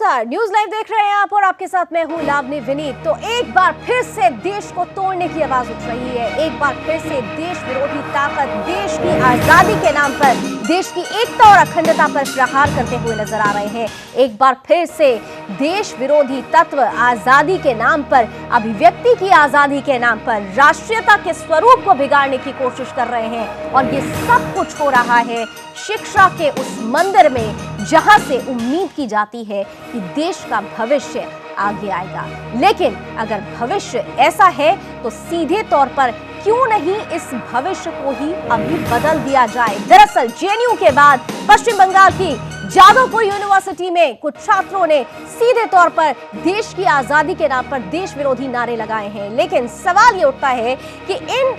नमस्कार, news live देख रहे हैं आप और आपके साथ मैं हूं लावनी विनीत। तो एक बार फिर से देश को तोड़ने की आवाज उठ रही है। एक बार फिर से देश विरोधी ताकत देश की आजादी के नाम पर देश की एकता और अखंडता पर प्रहार करते हुए नजर आ रहे हैं। एक बार फिर से देश विरोधी तत्व आजादी के नाम पर, अभिव्यक्ति की आजादी के नाम पर राष्ट्रीयता के स्वरूप को बिगाड़ने की कोशिश कर रहे हैं। और ये सब कुछ हो रहा है शिक्षा के उस मंदिर में जहां से उम्मीद की जाती है कि देश का भविष्य आगे आएगा। लेकिन अगर भविष्य ऐसा है तो सीधे तौर पर क्यों नहीं इस भविष्य को ही अभी बदल दिया जाए। दरअसल जेएनयू के बाद पश्चिम बंगाल की जादवपुर यूनिवर्सिटी में कुछ छात्रों ने सीधे तौर पर देश की आजादी के नाम पर देश विरोधी नारे लगाए हैं। लेकिन सवाल ये उठता है कि इन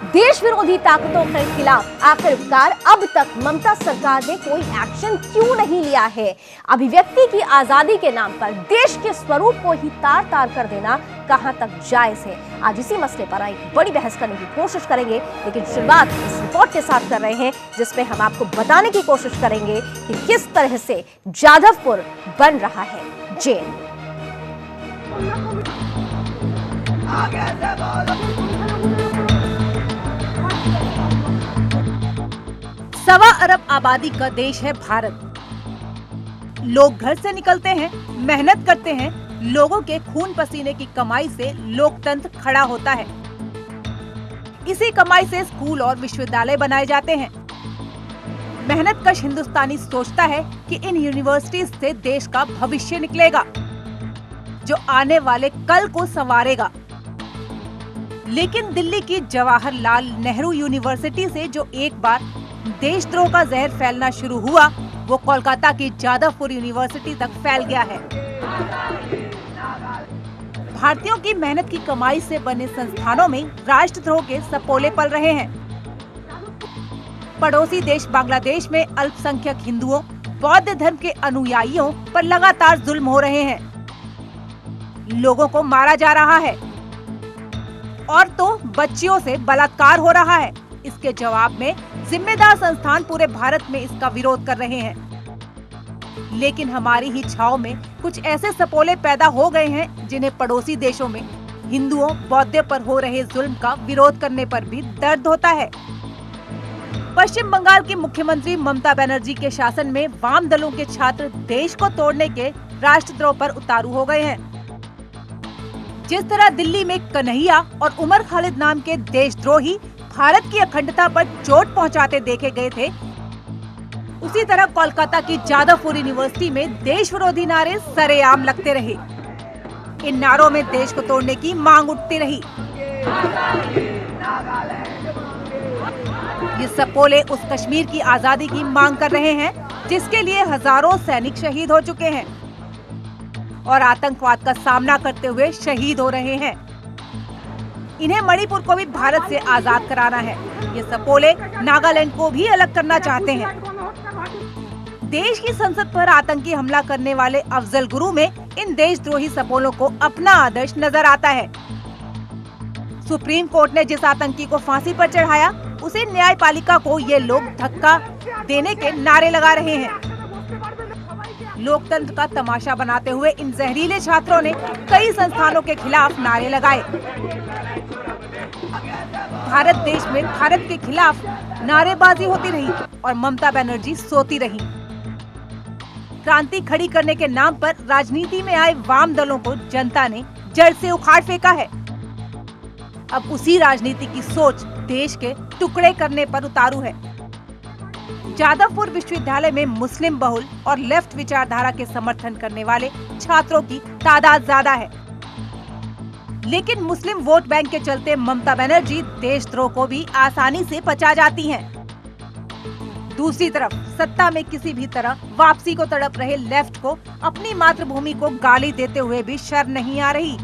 देश विरोधी ताकतों के खिलाफ आखिरकार अब तक ममता सरकार ने कोई एक्शन क्यों नहीं लिया है। अभिव्यक्ति की आजादी के नाम पर देश के स्वरूप को ही तार तार कर देना कहां तक जायज है। आज इसी मसले पर एक बड़ी बहस करने की कोशिश करेंगे, लेकिन शुरुआत इस रिपोर्ट के साथ कर रहे हैं जिसमें हम आपको बताने की कोशिश करेंगे कि किस तरह से जादवपुर बन रहा है जेल। 1.25 अरब आबादी का देश है भारत। लोग घर से निकलते हैं, मेहनत करते हैं, लोगों के खून पसीने की कमाई से लोकतंत्र खड़ा होता है। इसी कमाई से स्कूल और विश्वविद्यालय बनाए जाते हैं। मेहनतकश हिंदुस्तानी सोचता है कि इन यूनिवर्सिटीज से देश का भविष्य निकलेगा जो आने वाले कल को संवारेगा। लेकिन दिल्ली की जवाहरलाल नेहरू यूनिवर्सिटी से जो एक बार देशद्रोह का जहर फैलना शुरू हुआ, वो कोलकाता की जादवपुर यूनिवर्सिटी तक फैल गया है। भारतीयों की मेहनत की कमाई से बने संस्थानों में राष्ट्रद्रोह के सपोले पल रहे हैं। पड़ोसी देश बांग्लादेश में अल्पसंख्यक हिंदुओं, बौद्ध धर्म के अनुयायियों पर लगातार जुल्म हो रहे हैं। लोगों को मारा जा रहा है और तो बच्चियों से बलात्कार हो रहा है। इसके जवाब में जिम्मेदार संस्थान पूरे भारत में इसका विरोध कर रहे हैं। लेकिन हमारी ही छाव में कुछ ऐसे सपोले पैदा हो गए हैं जिन्हें पड़ोसी देशों में हिंदुओं, बौद्धों पर हो रहे जुल्म का विरोध करने पर भी दर्द होता है। पश्चिम बंगाल की मुख्यमंत्री ममता बनर्जी के शासन में वाम दलों के छात्र देश को तोड़ने के राष्ट्रद्रोह पर उतारू हो गए हैं। जिस तरह दिल्ली में कन्हैया और उमर खालिद नाम के देशद्रोही भारत की अखंडता पर चोट पहुंचाते देखे गए थे, उसी तरह कोलकाता की जादवपुर यूनिवर्सिटी में देश विरोधी नारे सरेआम लगते रहे। इन नारों में देश को तोड़ने की मांग उठती रही। ये सपोले उस कश्मीर की आजादी की मांग कर रहे हैं जिसके लिए हजारों सैनिक शहीद हो चुके हैं और आतंकवाद का सामना करते हुए शहीद हो रहे हैं। इन्हें मणिपुर को भी भारत से आजाद कराना है। ये सपोले नागालैंड को भी अलग करना चाहते हैं। देश की संसद पर आतंकी हमला करने वाले अफजल गुरु में इन देशद्रोही सपोलों को अपना आदर्श नजर आता है। सुप्रीम कोर्ट ने जिस आतंकी को फांसी पर चढ़ाया, उसे न्यायपालिका को ये लोग धक्का देने के नारे लगा रहे हैं। लोकतंत्र का तमाशा बनाते हुए इन जहरीले छात्रों ने कई संस्थानों के खिलाफ नारे लगाए। भारत देश में भारत के खिलाफ नारेबाजी होती रही और ममता बनर्जी सोती रही। क्रांति खड़ी करने के नाम पर राजनीति में आए वाम दलों को जनता ने जड़ से उखाड़ फेंका है। अब उसी राजनीति की सोच देश के टुकड़े करने पर उतारू है। जादवपुर विश्वविद्यालय में मुस्लिम बहुल और लेफ्ट विचारधारा के समर्थन करने वाले छात्रों की तादाद ज्यादा है। लेकिन मुस्लिम वोट बैंक के चलते ममता बनर्जी देशद्रोह को भी आसानी से पचा जाती हैं। दूसरी तरफ सत्ता में किसी भी तरह वापसी को तड़प रहे लेफ्ट को अपनी मातृभूमि को गाली देते हुए भी शर्म नहीं आ रही।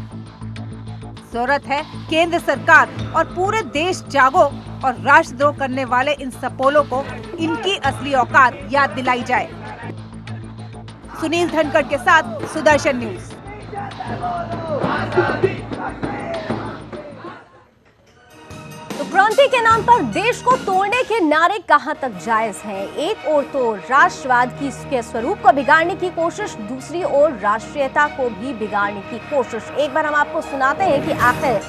जरूरत है केंद्र सरकार और पूरे देश जागो और राष्ट्रद्रोह करने वाले इन सपोलों को इनकी असली औकात याद दिलाई जाए। सुनील धनखड़ के साथ सुदर्शन न्यूज। तो क्रांति के नाम पर देश को तोड़ने के नारे कहां तक जायज हैं? एक ओर तो राष्ट्रवाद के स्वरूप को बिगाड़ने की कोशिश, दूसरी ओर राष्ट्रीयता को भी बिगाड़ने की कोशिश। एक बार हम आपको सुनाते हैं कि आखिर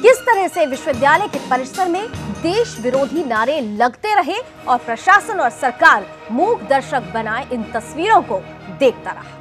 किस तरह से विश्वविद्यालय के परिसर में देश विरोधी नारे लगते रहे और प्रशासन और सरकार मूक दर्शक बनाए इन तस्वीरों को देखता रहा।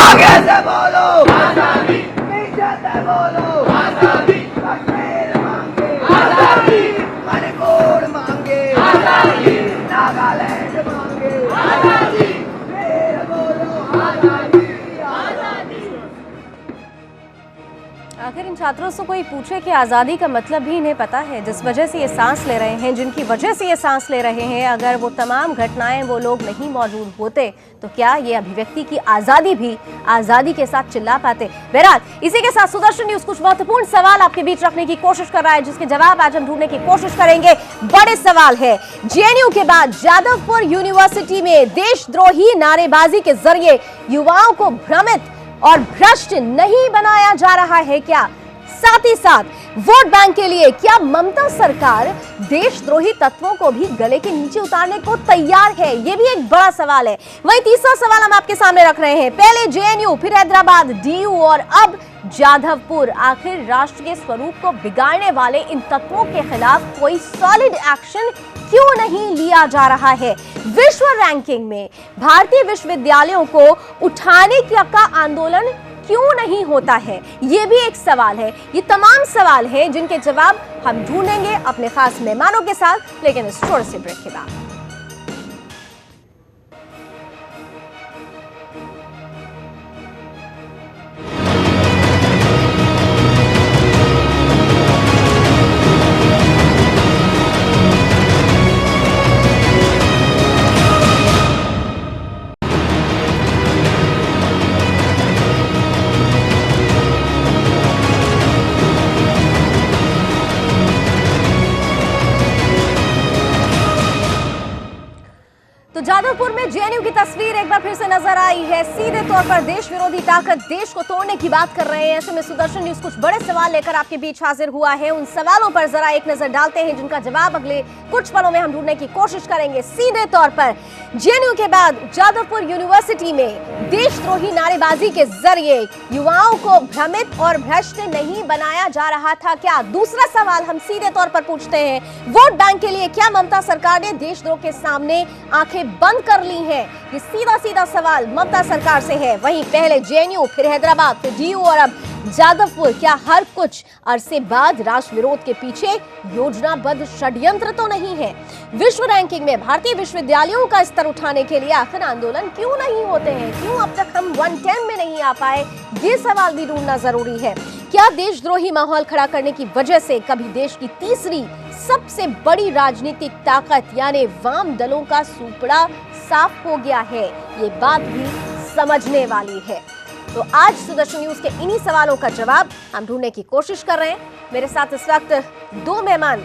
आगे से बोलो आजादी, पीछे से बोलो आजादी, कश्मीर मांगे आजादी, मणिपुर मांगे आजादी, नागालैंड मांगे आजादी, फिर बोलो आजादी, आजादी। आखिर इन छात्रों से कोई पूछे कि आज़ादी का मतलब भी इन्हें पता है? जिस वजह से ये सांस ले रहे हैं, जिनकी वजह से ये सांस ले रहे हैं, अगर वो तमाम घटनाएं वो लोग नहीं मौजूद होते तो क्या ये अभिव्यक्ति की आज़ादी भी आज़ादी के साथ चिल्ला पाते? बहरहाल इसी के साथ सुदर्शन न्यूज़ कुछ महत्वपूर्ण सवाल आपके बीच रखने की कोशिश कर रहा है, जिसके जवाब आज हम ढूंढने की कोशिश करेंगे। बड़े सवाल है, जेएनयू के बाद जादवपुर यूनिवर्सिटी में देशद्रोही नारेबाजी के जरिए युवाओं को भ्रमित और भ्रष्ट नहीं बनाया जा रहा है क्या? साथ ही साथ वोट बैंक के लिए क्या ममता सरकार देशद्रोही तत्वों को भी गले के नीचे उतारने को तैयार है? यह भी एक बड़ा सवाल है। वहीं तीसरा सवाल हम आपके सामने रख रहे हैं, पहले जेएनयू, फिर हैदराबाद, डीयू और अब जाधवपुर। आखिर राष्ट्र के स्वरूप को बिगाड़ने वाले इन तत्वों के खिलाफ कोई सॉलिड एक्शन क्यों नहीं लिया जा रहा है? विश्व रैंकिंग में भारतीय विश्वविद्यालयों को उठाने का आंदोलन क्यों नहीं होता है? ये भी एक सवाल है। ये तमाम सवाल हैं जिनके जवाब हम ढूंढेंगे अपने खास मेहमानों के साथ, लेकिन इस छोटे से ब्रेक के बाद। जादवपुर में जेएनयू की तस्वीर एक बार फिर से नजर आई है। सीधे तौर पर देश विरोधी ताकत देश को तोड़ने की बात कर रहे हैं। ऐसे में सुदर्शन न्यूज़ कुछ बड़े सवाल लेकर आपके बीच हाजिर हुआ है। उन सवालों पर जरा एक नजर डालते हैं जिनका जवाब अगले कुछ पलों में हम ढूंढने की कोशिश करेंगे। सीधे तौर पर जेएनयू के बाद जादवपुर यूनिवर्सिटी में देशद्रोही नारेबाजी के जरिए युवाओं को भ्रमित और भ्रष्ट नहीं बनाया जा रहा था क्या? दूसरा सवाल हम सीधे तौर पर पूछते हैं, वोट बैंक के लिए क्या ममता सरकार ने देशद्रोह के सामने आंखें बंद कर ली हैं? ये सीधा सीधा सवाल ममता सरकार से है। वहीं पहले जेएनयू, फिर हैदराबाद, फिर डीयू और अब जादवपुर, क्या हर कुछ अरसे बाद राष्ट्र विरोध के पीछे योजनाबद्ध षड्यंत्र तो नहीं है? विश्व रैंकिंग में भारतीय विश्वविद्यालयों का स्तर उठाने के लिए आखिर आंदोलन क्यों नहीं होते हैं? क्यों अब तक हम 110 में नहीं आ पाए? ये सवाल भी ढूंढना जरूरी है। क्या देशद्रोही माहौल खड़ा करने की वजह से कभी देश की तीसरी सबसे बड़ी राजनीतिक ताकत यानी वाम दलों का सूपड़ा साफ हो गया है? ये बात भी समझने वाली है। तो आज सुदर्शन न्यूज़ के इन्हीं सवालों का जवाब हम ढूंढने की कोशिश कर रहे हैं। मेरे साथ इस वक्त दो मेहमान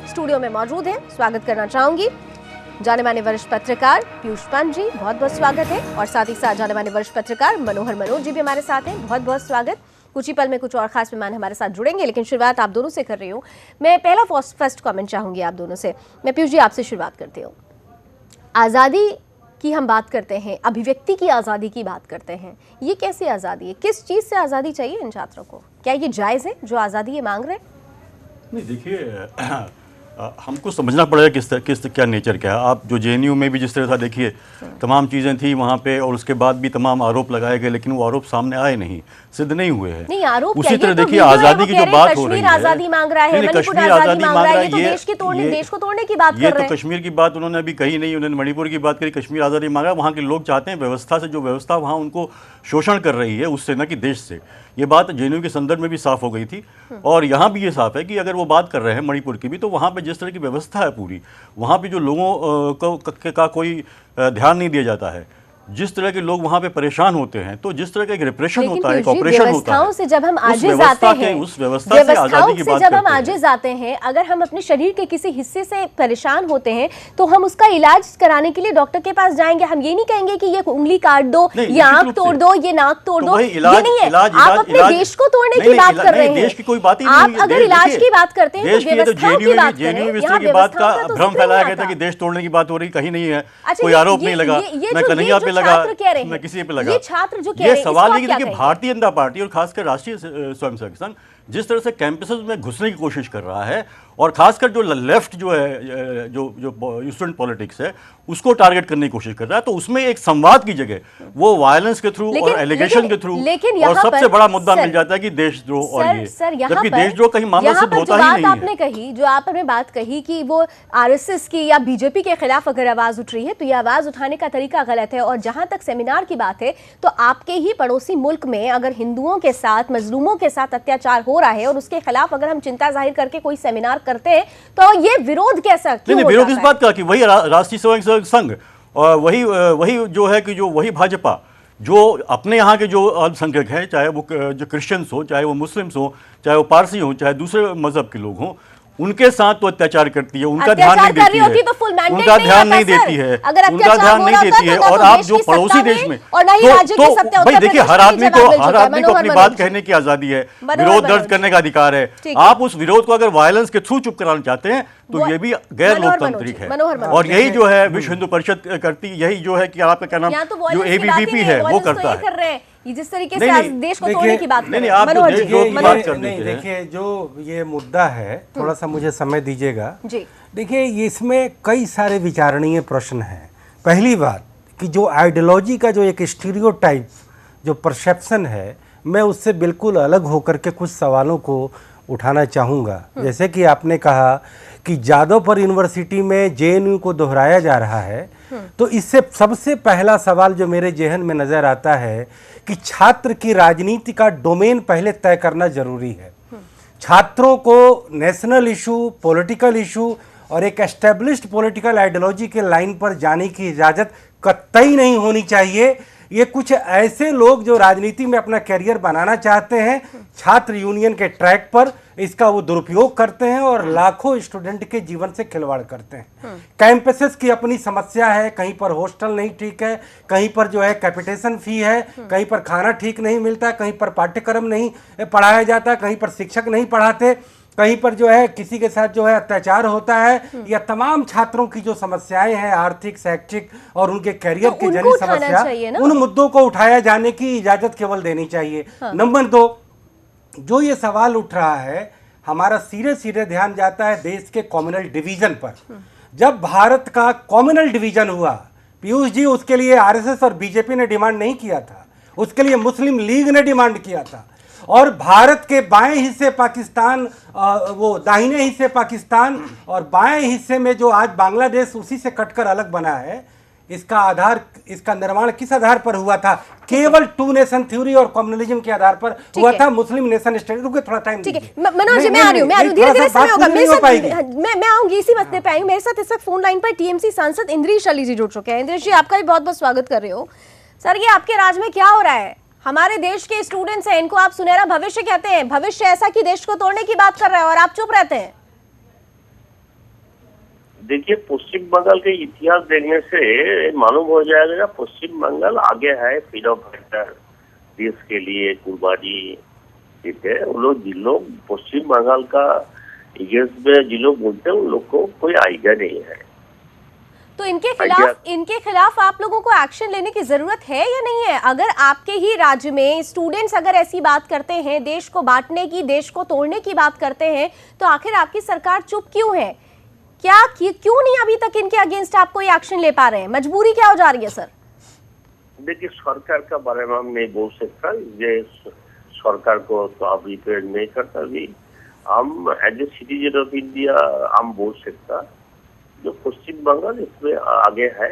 स्टूडियो में मौजूद हैं। स्वागत करना चाहूंगी जाने माने वरिष्ठ पत्रकार पीयूष पंत जी, बहुत बहुत स्वागत है। और साथ ही साथ जाने माने वरिष्ठ पत्रकार मनोहर मनोज जी भी हमारे साथ हैं, बहुत बहुत स्वागत। कुछ ही पल में कुछ और खास मेहमान हमारे साथ जुड़ेंगे, लेकिन शुरुआत आप दोनों से कर रही हूँ। मैं पहला फर्स्ट कमेंट चाहूंगी आप दोनों से। मैं पीयूष जी आपसे शुरुआत करती हूँ। आज़ादी की हम बात करते हैं, अभिव्यक्ति की आज़ादी की बात करते हैं, ये कैसी आज़ादी है? किस चीज़ से आज़ादी चाहिए इन छात्रों को? क्या ये जायज़ है जो आज़ादी ये मांग रहे हैं? नहीं, देखिए हमको समझना पड़ेगा किस क्या नेचर क्या है। आप जो जेएनयू में भी जिस तरह से देखिए तमाम चीज़ें थी वहाँ पे, और उसके बाद भी तमाम आरोप लगाए गए, लेकिन वो आरोप सामने आए नहीं, सिद्ध नहीं हुए हैं। नहीं, आरोप उसी तरह तो देखिए आज़ादी की जो बात हो रही है, आज़ादी मांग रहा है, कश्मीर आज़ादी मांग रहा है, देश को तोड़ने की बात कर रहे हैं। ये तो कश्मीर की बात उन्होंने अभी कही नहीं, उन्होंने मणिपुर की बात करी, कश्मीर आज़ादी मांगा। वहाँ के लोग चाहते हैं व्यवस्था से, जो व्यवस्था वहाँ उनको शोषण कर रही है उससे, न कि देश से। ये बात जेएनयू के संदर्भ में भी साफ हो गई थी, और यहाँ भी ये साफ है कि अगर वो बात कर रहे हैं मणिपुर की भी, तो वहाँ पे जिस तरह की व्यवस्था है पूरी, वहाँ पे जो लोगों का कोई ध्यान नहीं दिया जाता है, जिस तरह के लोग वहाँ पे परेशान होते हैं, तो जिस तरह का एक रिप्रेशन होता है, एक ऑपरेशन होता है, से जब हम आजिज आते हैं, उस व्यवस्था से आज़ादी की बात करते हैं। जब हम आजिज आते हैं, अगर हम अपने शरीर के किसी हिस्से से परेशान होते हैं तो हम उसका इलाज कराने के लिए डॉक्टर के पास जाएंगे। हम ये नहीं कहेंगे कि ये उंगली काट दो, ये आंख तोड़ दो, ये नाक तोड़ दो, ये नहीं है। आप अपने देश को तोड़ने की बात कर रहे हैं। देश की कोई बात ही नहीं। आप अगर इलाज की बात करते हैं तो व्यवस्थाओं की बात करें। यहाँ की बात का भ्रम फैलाया गया था कि देश तोड़ने की बात हो रही, कहीं नहीं है, कोई आरोप नहीं लगा, मैं कन्हैया पे लगा, मैं किसी पे लगा। ये छात्र जो ये सवाल है कि देखिए भारतीय जनता पार्टी और खासकर राष्ट्रीय स्वयंसेवक संघ जिस तरह से कैंपसेस में घुसने की कोशिश कर रहा है, और खासकर जो लेफ्ट जो है, जो स्टूडेंट पॉलिटिक्स है, उसको टारगेट करने की कोशिश कर रहा है, तो उसमें एक संवाद की जगह वो वायलेंस के थ्रू और एलिगेशन के थ्रू, और सबसे बड़ा मुद्दा मिल जाता है कि देशद्रोह। और ये जबकि देशद्रोह कहीं मामला सिद्ध होता ही नहीं है। आपने कही, जो आपने बात कही कि वो आरएसएस की या बीजेपी के खिलाफ अगर आवाज उठ रही है तो ये आवाज उठाने का तरीका गलत है। और जहां तक सेमिनार की बात है, तो आपके ही पड़ोसी मुल्क में अगर हिंदुओं के साथ, मजलूमों के साथ अत्याचार हो रहा है और उसके खिलाफ अगर हम चिंता जाहिर करके कोई सेमिनार करते हैं, तो ये विरोध कैसा क्यों होता है? विरोध इस बात का कि वही राष्ट्रीय स्वयंसेवक संघ और वही जो है कि जो वही भाजपा जो अपने यहाँ के जो अल्पसंख्यक हैं, चाहे वो जो क्रिश्चियंस हो, चाहे वो मुस्लिम्स हो, चाहे वो पारसी हो, चाहे दूसरे मजहब के लोग हों, उनके साथ तो अत्याचार करती है, उनका ध्यान नहीं देती है, उनका ध्यान नहीं देती है, उनका ध्यान नहीं देती है। और आप जो पड़ोसी देश में, तो भाई देखिए हर आदमी को अपनी बात कहने की आज़ादी है, विरोध दर्ज करने का अधिकार है। आप उस विरोध को अगर वायलेंस के थ्रू चुप कराना चाहते हैं तो ये भी गैर लोकतांत्रिक है। और यही जो है विश्व हिंदू परिषद करती, यही जो है कि आपका क्या नाम, जो एबीवीपी है वो करता है। जिस तरीके से देश को तोड़ने की बात नहीं, आप देखिए जो ये मुद्दा है, थोड़ा सा मुझे समय दीजिएगा जी। देखिए इसमें कई सारे विचारणीय प्रश्न हैं। पहली बात कि जो आइडियोलॉजी का जो एक स्टीरियोटाइप जो परसेप्शन है, मैं उससे बिल्कुल अलग होकर के कुछ सवालों को उठाना चाहूँगा। जैसे कि आपने कहा कि जादवपुर यूनिवर्सिटी में जेएनयू को दोहराया जा रहा है, तो इससे सबसे पहला सवाल जो मेरे जेहन में नज़र आता है कि छात्र की राजनीति का डोमेन पहले तय करना जरूरी है। छात्रों को नेशनल इशू, पॉलिटिकल इशू और एक एस्टेब्लिश्ड पॉलिटिकल आइडियोलॉजी के लाइन पर जाने की इजाज़त कतई नहीं होनी चाहिए। ये कुछ ऐसे लोग जो राजनीति में अपना करियर बनाना चाहते हैं, छात्र यूनियन के ट्रैक पर इसका वो दुरुपयोग करते हैं और लाखों स्टूडेंट के जीवन से खिलवाड़ करते हैं। कैंपसेस की अपनी समस्या है, कहीं पर हॉस्टल नहीं ठीक है, कहीं पर जो है कैपिटेशन फी है, कहीं पर खाना ठीक नहीं मिलता, कहीं पर पाठ्यक्रम नहीं पढ़ाया जाता, कहीं पर शिक्षक नहीं पढ़ाते, कहीं पर जो है किसी के साथ जो है अत्याचार होता है, या तमाम छात्रों की जो समस्याएं हैं आर्थिक, शैक्षिक और उनके करियर की जनी समस्या, उन मुद्दों को उठाया जाने की इजाजत केवल देनी चाहिए। नंबर 2, जो ये सवाल उठ रहा है, हमारा सीधे ध्यान जाता है देश के कम्युनल डिवीजन पर। जब भारत का कम्युनल डिवीजन हुआ पीयूष जी, उसके लिए आरएसएस और बीजेपी ने डिमांड नहीं किया था, उसके लिए मुस्लिम लीग ने डिमांड किया था। और भारत के बाएं हिस्से पाकिस्तान, वो दाहिने हिस्से पाकिस्तान और बाएं हिस्से में जो आज बांग्लादेश उसी से कटकर अलग बना है, इसका आधार, इसका निर्माण किस आधार पर हुआ था? केवल 2 नेशन थ्योरी और कम्युनलिज्म के आधार पर हुआ था। मुस्लिम नेशन स्टेट। रुके थोड़ा टाइम दीजिए। मनोज जी, मैं आ रही हूं, धीरे-धीरे समय होगा। मैं आऊंगी, इसी बात पे आऊंगी। मेरे साथ इस वक्त फोन लाइन पर टीएमसी सांसद इंद्रेश अली जी जुड़ चुके हैं। इंद्रेश जी, आपका भी बहुत-बहुत स्वागत कर रही हूं। सर, ये आपके राज में क्या हो रहा है? हमारे देश के स्टूडेंट्स हैं, इनको आप सुनहरा भविष्य कहते हैं, भविष्य ऐसा कि देश को तोड़ने की बात कर रहे हैं और आप चुप रहते हैं। देखिए, पश्चिम बंगाल के इतिहास देखने से मालूम हो जाएगा ना, पश्चिम बंगाल आगे है फ्रीडम फाइटर, देश के लिए कुर्बानी देते हैं। वो लोग, जिन लोग पश्चिम बंगाल का इतिहास में जिन लोग बोलते हैं, उन लोग को कोई आइडिया नहीं है। तो इनके खिलाफ आप लोगों को एक्शन लेने की जरूरत है या नहीं है? अगर आपके ही राज्य में स्टूडेंट्स अगर ऐसी बात करते हैं, देश को बांटने की, देश को तोड़ने की बात करते हैं, तो आखिर आपकी सरकार चुप क्यों है? क्यों नहीं अभी तक इनके अगेंस्ट आप कोई एक्शन ले पा रहे हैं? मजबूरी क्या हो जा रही है सर? देखिए, सरकार का बारे में हम नहीं बोल सकता, ये सरकार को तो आप रिपेयर नहीं करता भी। हम as a citizen of India हम बोल सकता जो पश्चिम बंगाल इसमें आगे है।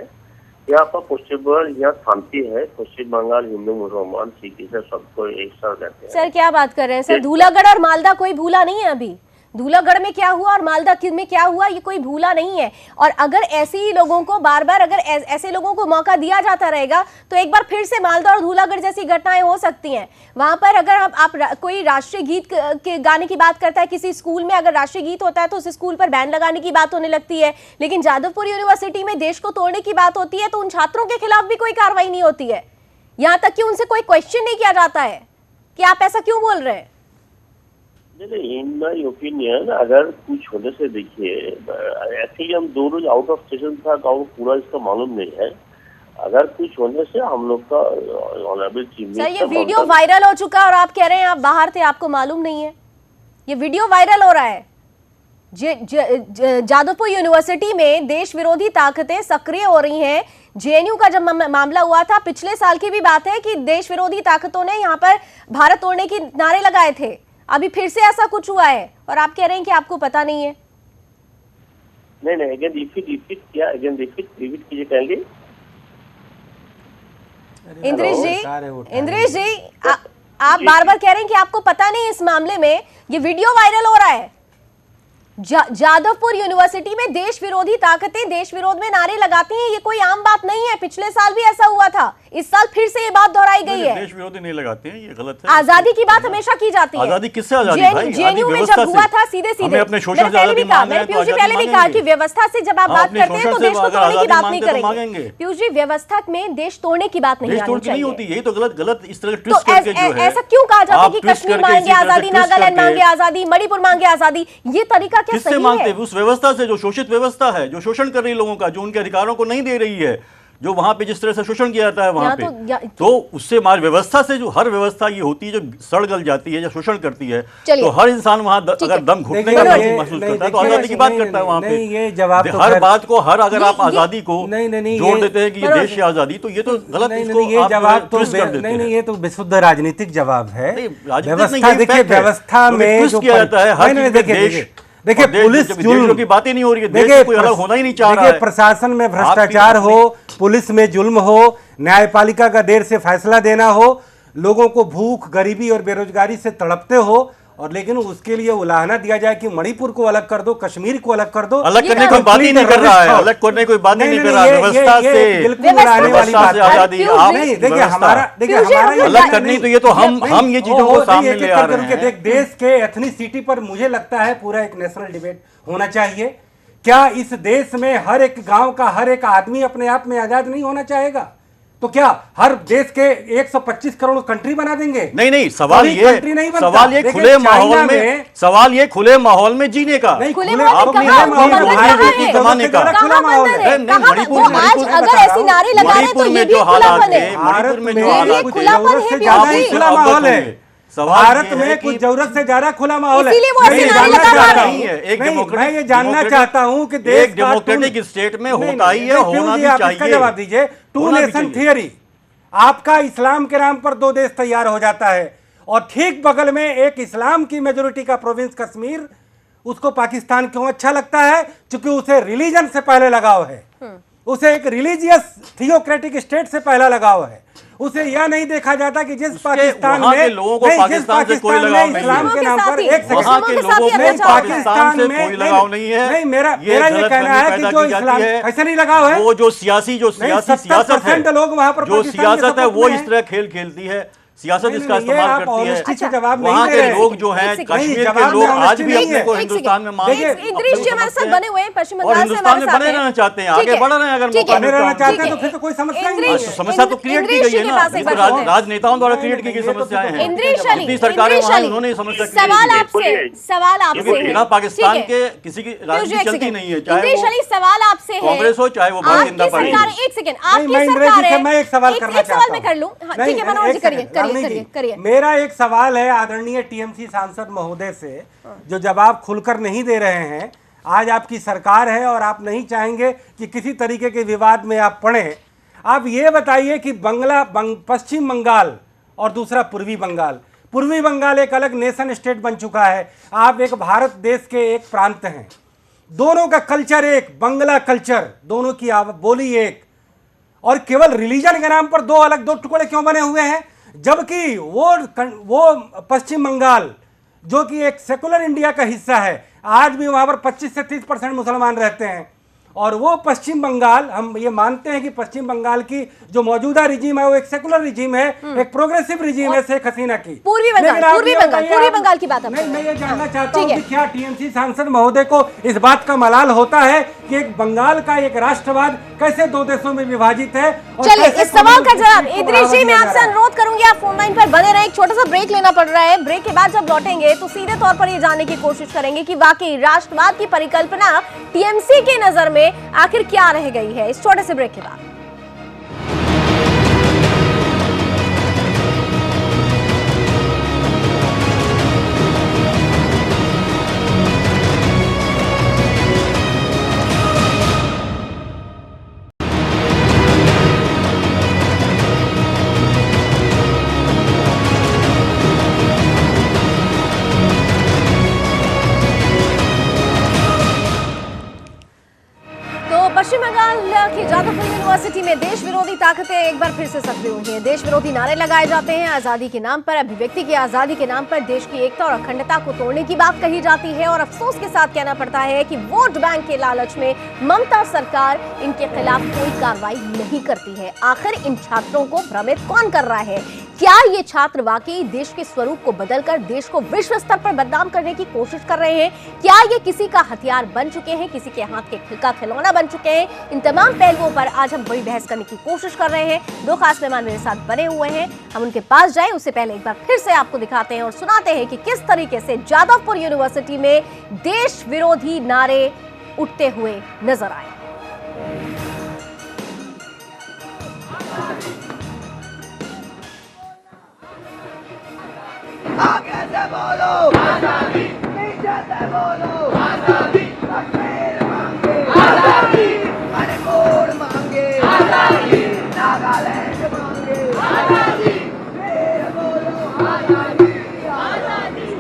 यहाँ पर पश्चिम बंगाल यहाँ शांति है। पश्चिम बंगाल हिंदू मुसलमान सिख ईसाई सबको एक साथ रहते हैं। सर क्या बात कर रहे हैं सर? धूलागढ़ और मालदा कोई भूला नहीं है अभी। धूलागढ़ में क्या हुआ और मालदा में क्या हुआ ये कोई भूला नहीं है। और अगर ऐसे ही लोगों को बार बार अगर ऐसे लोगों को मौका दिया जाता रहेगा तो एक बार फिर से मालदा और धूलागढ़ जैसी घटनाएं हो सकती हैं। वहां पर अगर आप कोई राष्ट्रीय गीत के गाने की बात करता है, किसी स्कूल में अगर राष्ट्रीय गीत होता है तो उस स्कूल पर बैन लगाने की बात होने लगती है, लेकिन जादवपुर यूनिवर्सिटी में देश को तोड़ने की बात होती है तो उन छात्रों के खिलाफ भी कोई कार्रवाई नहीं होती है। यहाँ तक कि उनसे कोई क्वेश्चन नहीं किया जाता है कि आप ऐसा क्यों बोल रहे हैं। नहीं, इन माई ओपिनियन अगर कुछ होने से देखिए, एक्चुअली हम 2 रोज आउट ऑफ स्टेशन था, पूरा इसका मालूम नहीं है। अगर कुछ होने से हम लोग का ऑनरेबल चीफ मिनिस्टर, ये वीडियो वायरल हो चुका है और आप कह रहे हैं आप बाहर थे, आपको मालूम नहीं है। ये वीडियो वायरल हो रहा है। जादवपुर यूनिवर्सिटी में देश विरोधी ताकतें सक्रिय हो रही हैं। जेएनयू का जब मामला हुआ था, पिछले साल की भी बात है कि देश विरोधी ताकतों ने यहाँ पर भारत तोड़ने के नारे लगाए थे। अभी फिर से ऐसा कुछ हुआ है और आप कह रहे हैं कि आपको पता नहीं है। नहीं, अगेन रिपीट किया, अगेन रिपीट कीजिए कहेंगे। इंद्रेश जी आप बार बार कह रहे हैं कि आपको पता नहीं इस मामले में। ये वीडियो वायरल हो रहा है। जादवपुर यूनिवर्सिटी में देश विरोधी ताकतें देश विरोध में नारे लगाती हैं, ये कोई आम बात नहीं है। पिछले साल भी ऐसा हुआ था, इस साल फिर से ये बात दोहराई गई है। देश विरोधी नहीं लगाते हैं, ये गलत है। आजादी की बात हमेशा की जाती है। आजादी किससे आजादी भाई? जेएनयू में जब हुआ था सीधे अपने शोषण से आजादी मांगे हैं, पीयूष जी पहले भी कहा कि व्यवस्था से जब आप बात करते हैं तो देश को तोड़ने की बात नहीं करेंगे। पीयूष जी, व्यवस्था में देश तोड़ने की बात नहीं होती, यही तो गलत इस तरह ट्विस्ट करके जो है। ऐसा क्यों कहा जाता है कि कश्मीर मांगे आजादी, नागालैंड मांगे आजादी, मणिपुर मांगे आजादी? ये तरीका क्या सही है? उस व्यवस्था से जो शोषित व्यवस्था है, जो शोषण कर रही है लोगों का, जो उनके अधिकारों को नहीं दे रही है, जो वहां पे जिस तरह से शोषण किया जाता है वहां पे, तो उससे हमारी व्यवस्था से जो हर व्यवस्था ये होती है जो सड़ गल जाती है या शोषण करती है, तो हर इंसान वहां अगर दम घुटने का महसूस करता है तो आजादी की बात करता है वहां पे। ये जवाब हर बात को अगर आप आजादी को जोड़ देते हैं कि ये देश की आजादी, तो ये तो गलत। ये जवाब तो नहीं, ये तो विशुद्ध राजनीतिक जवाब है। व्यवस्था देखिए, व्यवस्था में जो किया जाता है हर देश, देखिए पुलिस जुल्म की बातें नहीं हो रही है, देखिए कोई अलग होना ही नहीं चाह रहा है। प्रशासन में भ्रष्टाचार हो, पुलिस में जुल्म हो, न्यायपालिका का देर से फैसला देना हो, लोगों को भूख, गरीबी और बेरोजगारी से तड़पते हो, और लेकिन उसके लिए उलाहना दिया जाए कि मणिपुर को अलग कर दो, कश्मीर को अलग कर दो। अलग करने कोई बात ही नहीं कर रहा है, अलग करने कोई बात ही नहीं कर रहा है। व्यवस्था से बिल्कुल उड़ाने वाली बात आजादी। नहीं, देखिए हमारा अलग करनी, तो ये तो हम ये चीजों को सामने ले आ रहे हैं। देश के एथनिसिटी पर मुझे लगता है पूरा एक नेशनल डिबेट होना चाहिए। क्या इस देश में हर एक गांव का हर एक आदमी अपने आप में आजाद नहीं होना चाहेगा? तो क्या हर देश के 125 करोड़ कंट्री बना देंगे? नहीं, सवाल ये खुले माहौल में, सवाल ये खुले माहौल में जीने का, खुले माहौल में कमाने का। अगर ऐसी नारे लगा रहे तो ये भी खुलापन है। भारत में खुला माहौल है, भारत में कुछ जरूरत से ज्यादा खुला माहौल है। मैं ये जानना चाहता हूँ कि देश डेमोक्रेटिक स्टेट में होता ही है, होना भी चाहिए। जवाब दीजिए। टू नेशन थियरी, आपका इस्लाम के नाम पर 2 देश तैयार हो जाता है, और ठीक बगल में एक इस्लाम की मेजोरिटी का प्रोविंस कश्मीर, उसको पाकिस्तान क्यों अच्छा लगता है? क्योंकि उसे रिलीजन से पहले लगाव है, उसे एक रिलीजियस थियोक्रेटिक स्टेट से पहला लगाव है। उसे यह नहीं देखा जाता कि जिस पाकिस्तान में लोगों को पाकिस्तान से कोई लगाव नहीं है, इस्लाम के नाम पर एक वहाँ के लोगों को पाकिस्तान से कोई लगाव नहीं है। नहीं, मेरा ये कहना है कि जो इस्लाम ऐसा नहीं लगाव है, वो जो सियासी सियासत है, लोग वहाँ पर जो सियासत है वो इस तरह खेल खेलती है सियासत नहीं, इसका नहीं, ये इस्तेमाल आप करती honesty है। से जवाब नहीं वहाँ दे के रहे। लोग जो हैं, एक सेकंड। कश्मीर नहीं, के जवाब लोग में आज honesty भी नहीं अपने है। को एक हिंदुस्तान में सेकंड। मान इंद्रिश जी हमारे साथ बने हुए हैं पश्चिम और बंगाल से हिंदुस्तान हमारे में साथ बने हैं। रहना चाहते हैं, ठीक आगे बढ़ रहे हैं। अगर ठीक मौका है। बने रहना मिलता चाहते हैं ठीक तो फिर तो कोई समस्या ही नहीं इंद्रिश, है। तो समस्या तो क्रिएट की इंद्रिश गई है के ना, पास एक इसको बार सुनते हैं। राजनेताओं द्वारा नहीं, क्रिएट की नहीं, गई ये तो समस्याएं हैं। इंद्रिश अली, जितनी सरकारें इंद्रिश वहाँ अली, उन्होंने समस्या क्रिएट सवाल की है। आपसे, सवाल आपसे क्योंकि है। बिना पाकिस्तान ठीक है। के किसी की पीयूष जी, राजनीति एक चलती सेकंड। नहीं है, चाहे इंद्रिश वो अली, सवाल आपसे है। कांग्रेस हो चाहे वो भारतीय जनता आपकी पार्टी सरकार, हो। एक सेकंड, नहीं, आपकी मैं इंद्रिश सरकार जी से है। मैं एक सवाल करना एक सवाल चाहता मैं हूं। कर लूं। हाँ, नहीं, ठीक है मनोज जी, एक करिए सेकंड, करिए रामनी करिए जी, करिए। मेरा एक सवाल है आदरणीय टीएमसी सांसद महोदय से, जो जवाब खुलकर नहीं दे रहे हैं। आज आपकी सरकार है और आप नहीं चाहेंगे कि किसी तरीके के विवाद में आप पड़े। आप ये बताइए कि पश्चिम बंगाल और दूसरा पूर्वी बंगाल, पूर्वी बंगाल एक अलग नेशन स्टेट बन चुका है। आप एक भारत देश के एक प्रांत हैं, दोनों का कल्चर एक, बंगला कल्चर, दोनों की बोली एक, और केवल रिलीजन के नाम पर दो अलग दो टुकड़े क्यों बने हुए हैं? जबकि वो पश्चिम बंगाल जो कि एक सेकुलर इंडिया का हिस्सा है, आज भी वहाँ पर 25 से 30% मुसलमान रहते हैं। और वो पश्चिम बंगाल, हम ये मानते हैं कि पश्चिम बंगाल की जो मौजूदा रिजीम है वो एक सेकुलर रिजीम है, एक प्रोग्रेसिव रिजीम है शेख हसीना की। पूर्वी बंगाल, लेकिन आप पूर्वी ये बंगाल, बताइए, पूर्वी आप- बंगाल की बात आप नहीं, कर मैं रहे ये जानना चाहता ठीक हूँ है। कि क्या टीएमसी सांसद महोदय को इस बात का मलाल होता है कि एक बंगाल का एक राष्ट्रवाद कैसे दो देशों में विभाजित है? और चलिए, कैसे इस सवाल का कम्युनिस्ट जवाब को इंद्रिश जी, बढ़ावा मैं दिया जा आपसे रहा है? अनुरोध करूंगी आप फोन लाइन पर बने रहें। एक छोटा सा ब्रेक लेना पड़ रहा है। ब्रेक के बाद जब लौटेंगे तो सीधे तौर पर ये जानने की कोशिश करेंगे कि वाकई राष्ट्रवाद की परिकल्पना टीएमसी की नजर में आखिर क्या रह गई है, इस छोटे से ब्रेक के बाद। तो पश्चिम बंगाल की जादवपुर यूनिवर्सिटी में देश विरोधी ताकतें एक बार फिर से सक्रिय हुई हैं। देश विरोधी नारे लगाए जाते हैं, आजादी के नाम पर, अभिव्यक्ति की आजादी के नाम पर देश की एकता और अखंडता को तोड़ने की बात कही जाती है। और अफसोस के साथ कहना पड़ता है कि वोट बैंक के लालच में ममता सरकार इनके खिलाफ कोई कार्रवाई नहीं करती है। आखिर इन छात्रों को भ्रमित कौन कर रहा है? क्या ये छात्र वाकई देश के स्वरूप को बदलकर देश को विश्व स्तर पर बदनाम करने की कोशिश कर रहे हैं? क्या ये किसी का हथियार बन चुके हैं, किसी के हाथ का खिलौना बन चुके हैं? इन तमाम पहलुओं पर आज हम बड़ी बहस करने की कोशिश कर रहे हैं। दो खास मेहमान मेरे साथ बने हुए हैं, हम उनके पास जाएं उससे पहले एक बार फिर से आपको दिखाते हैं और सुनाते हैं कि किस तरीके से जादवपुर यूनिवर्सिटी में देश विरोधी नारे उठते हुए नजर आए। आगे से बोलो आजादी, पीछे से बोलो आजादी, कश्मीर मांगे आजादी, मणिपुर मांगे आजादी, नागालैंड मांगे आजादी, फिर बोलो आजादी, आजादी।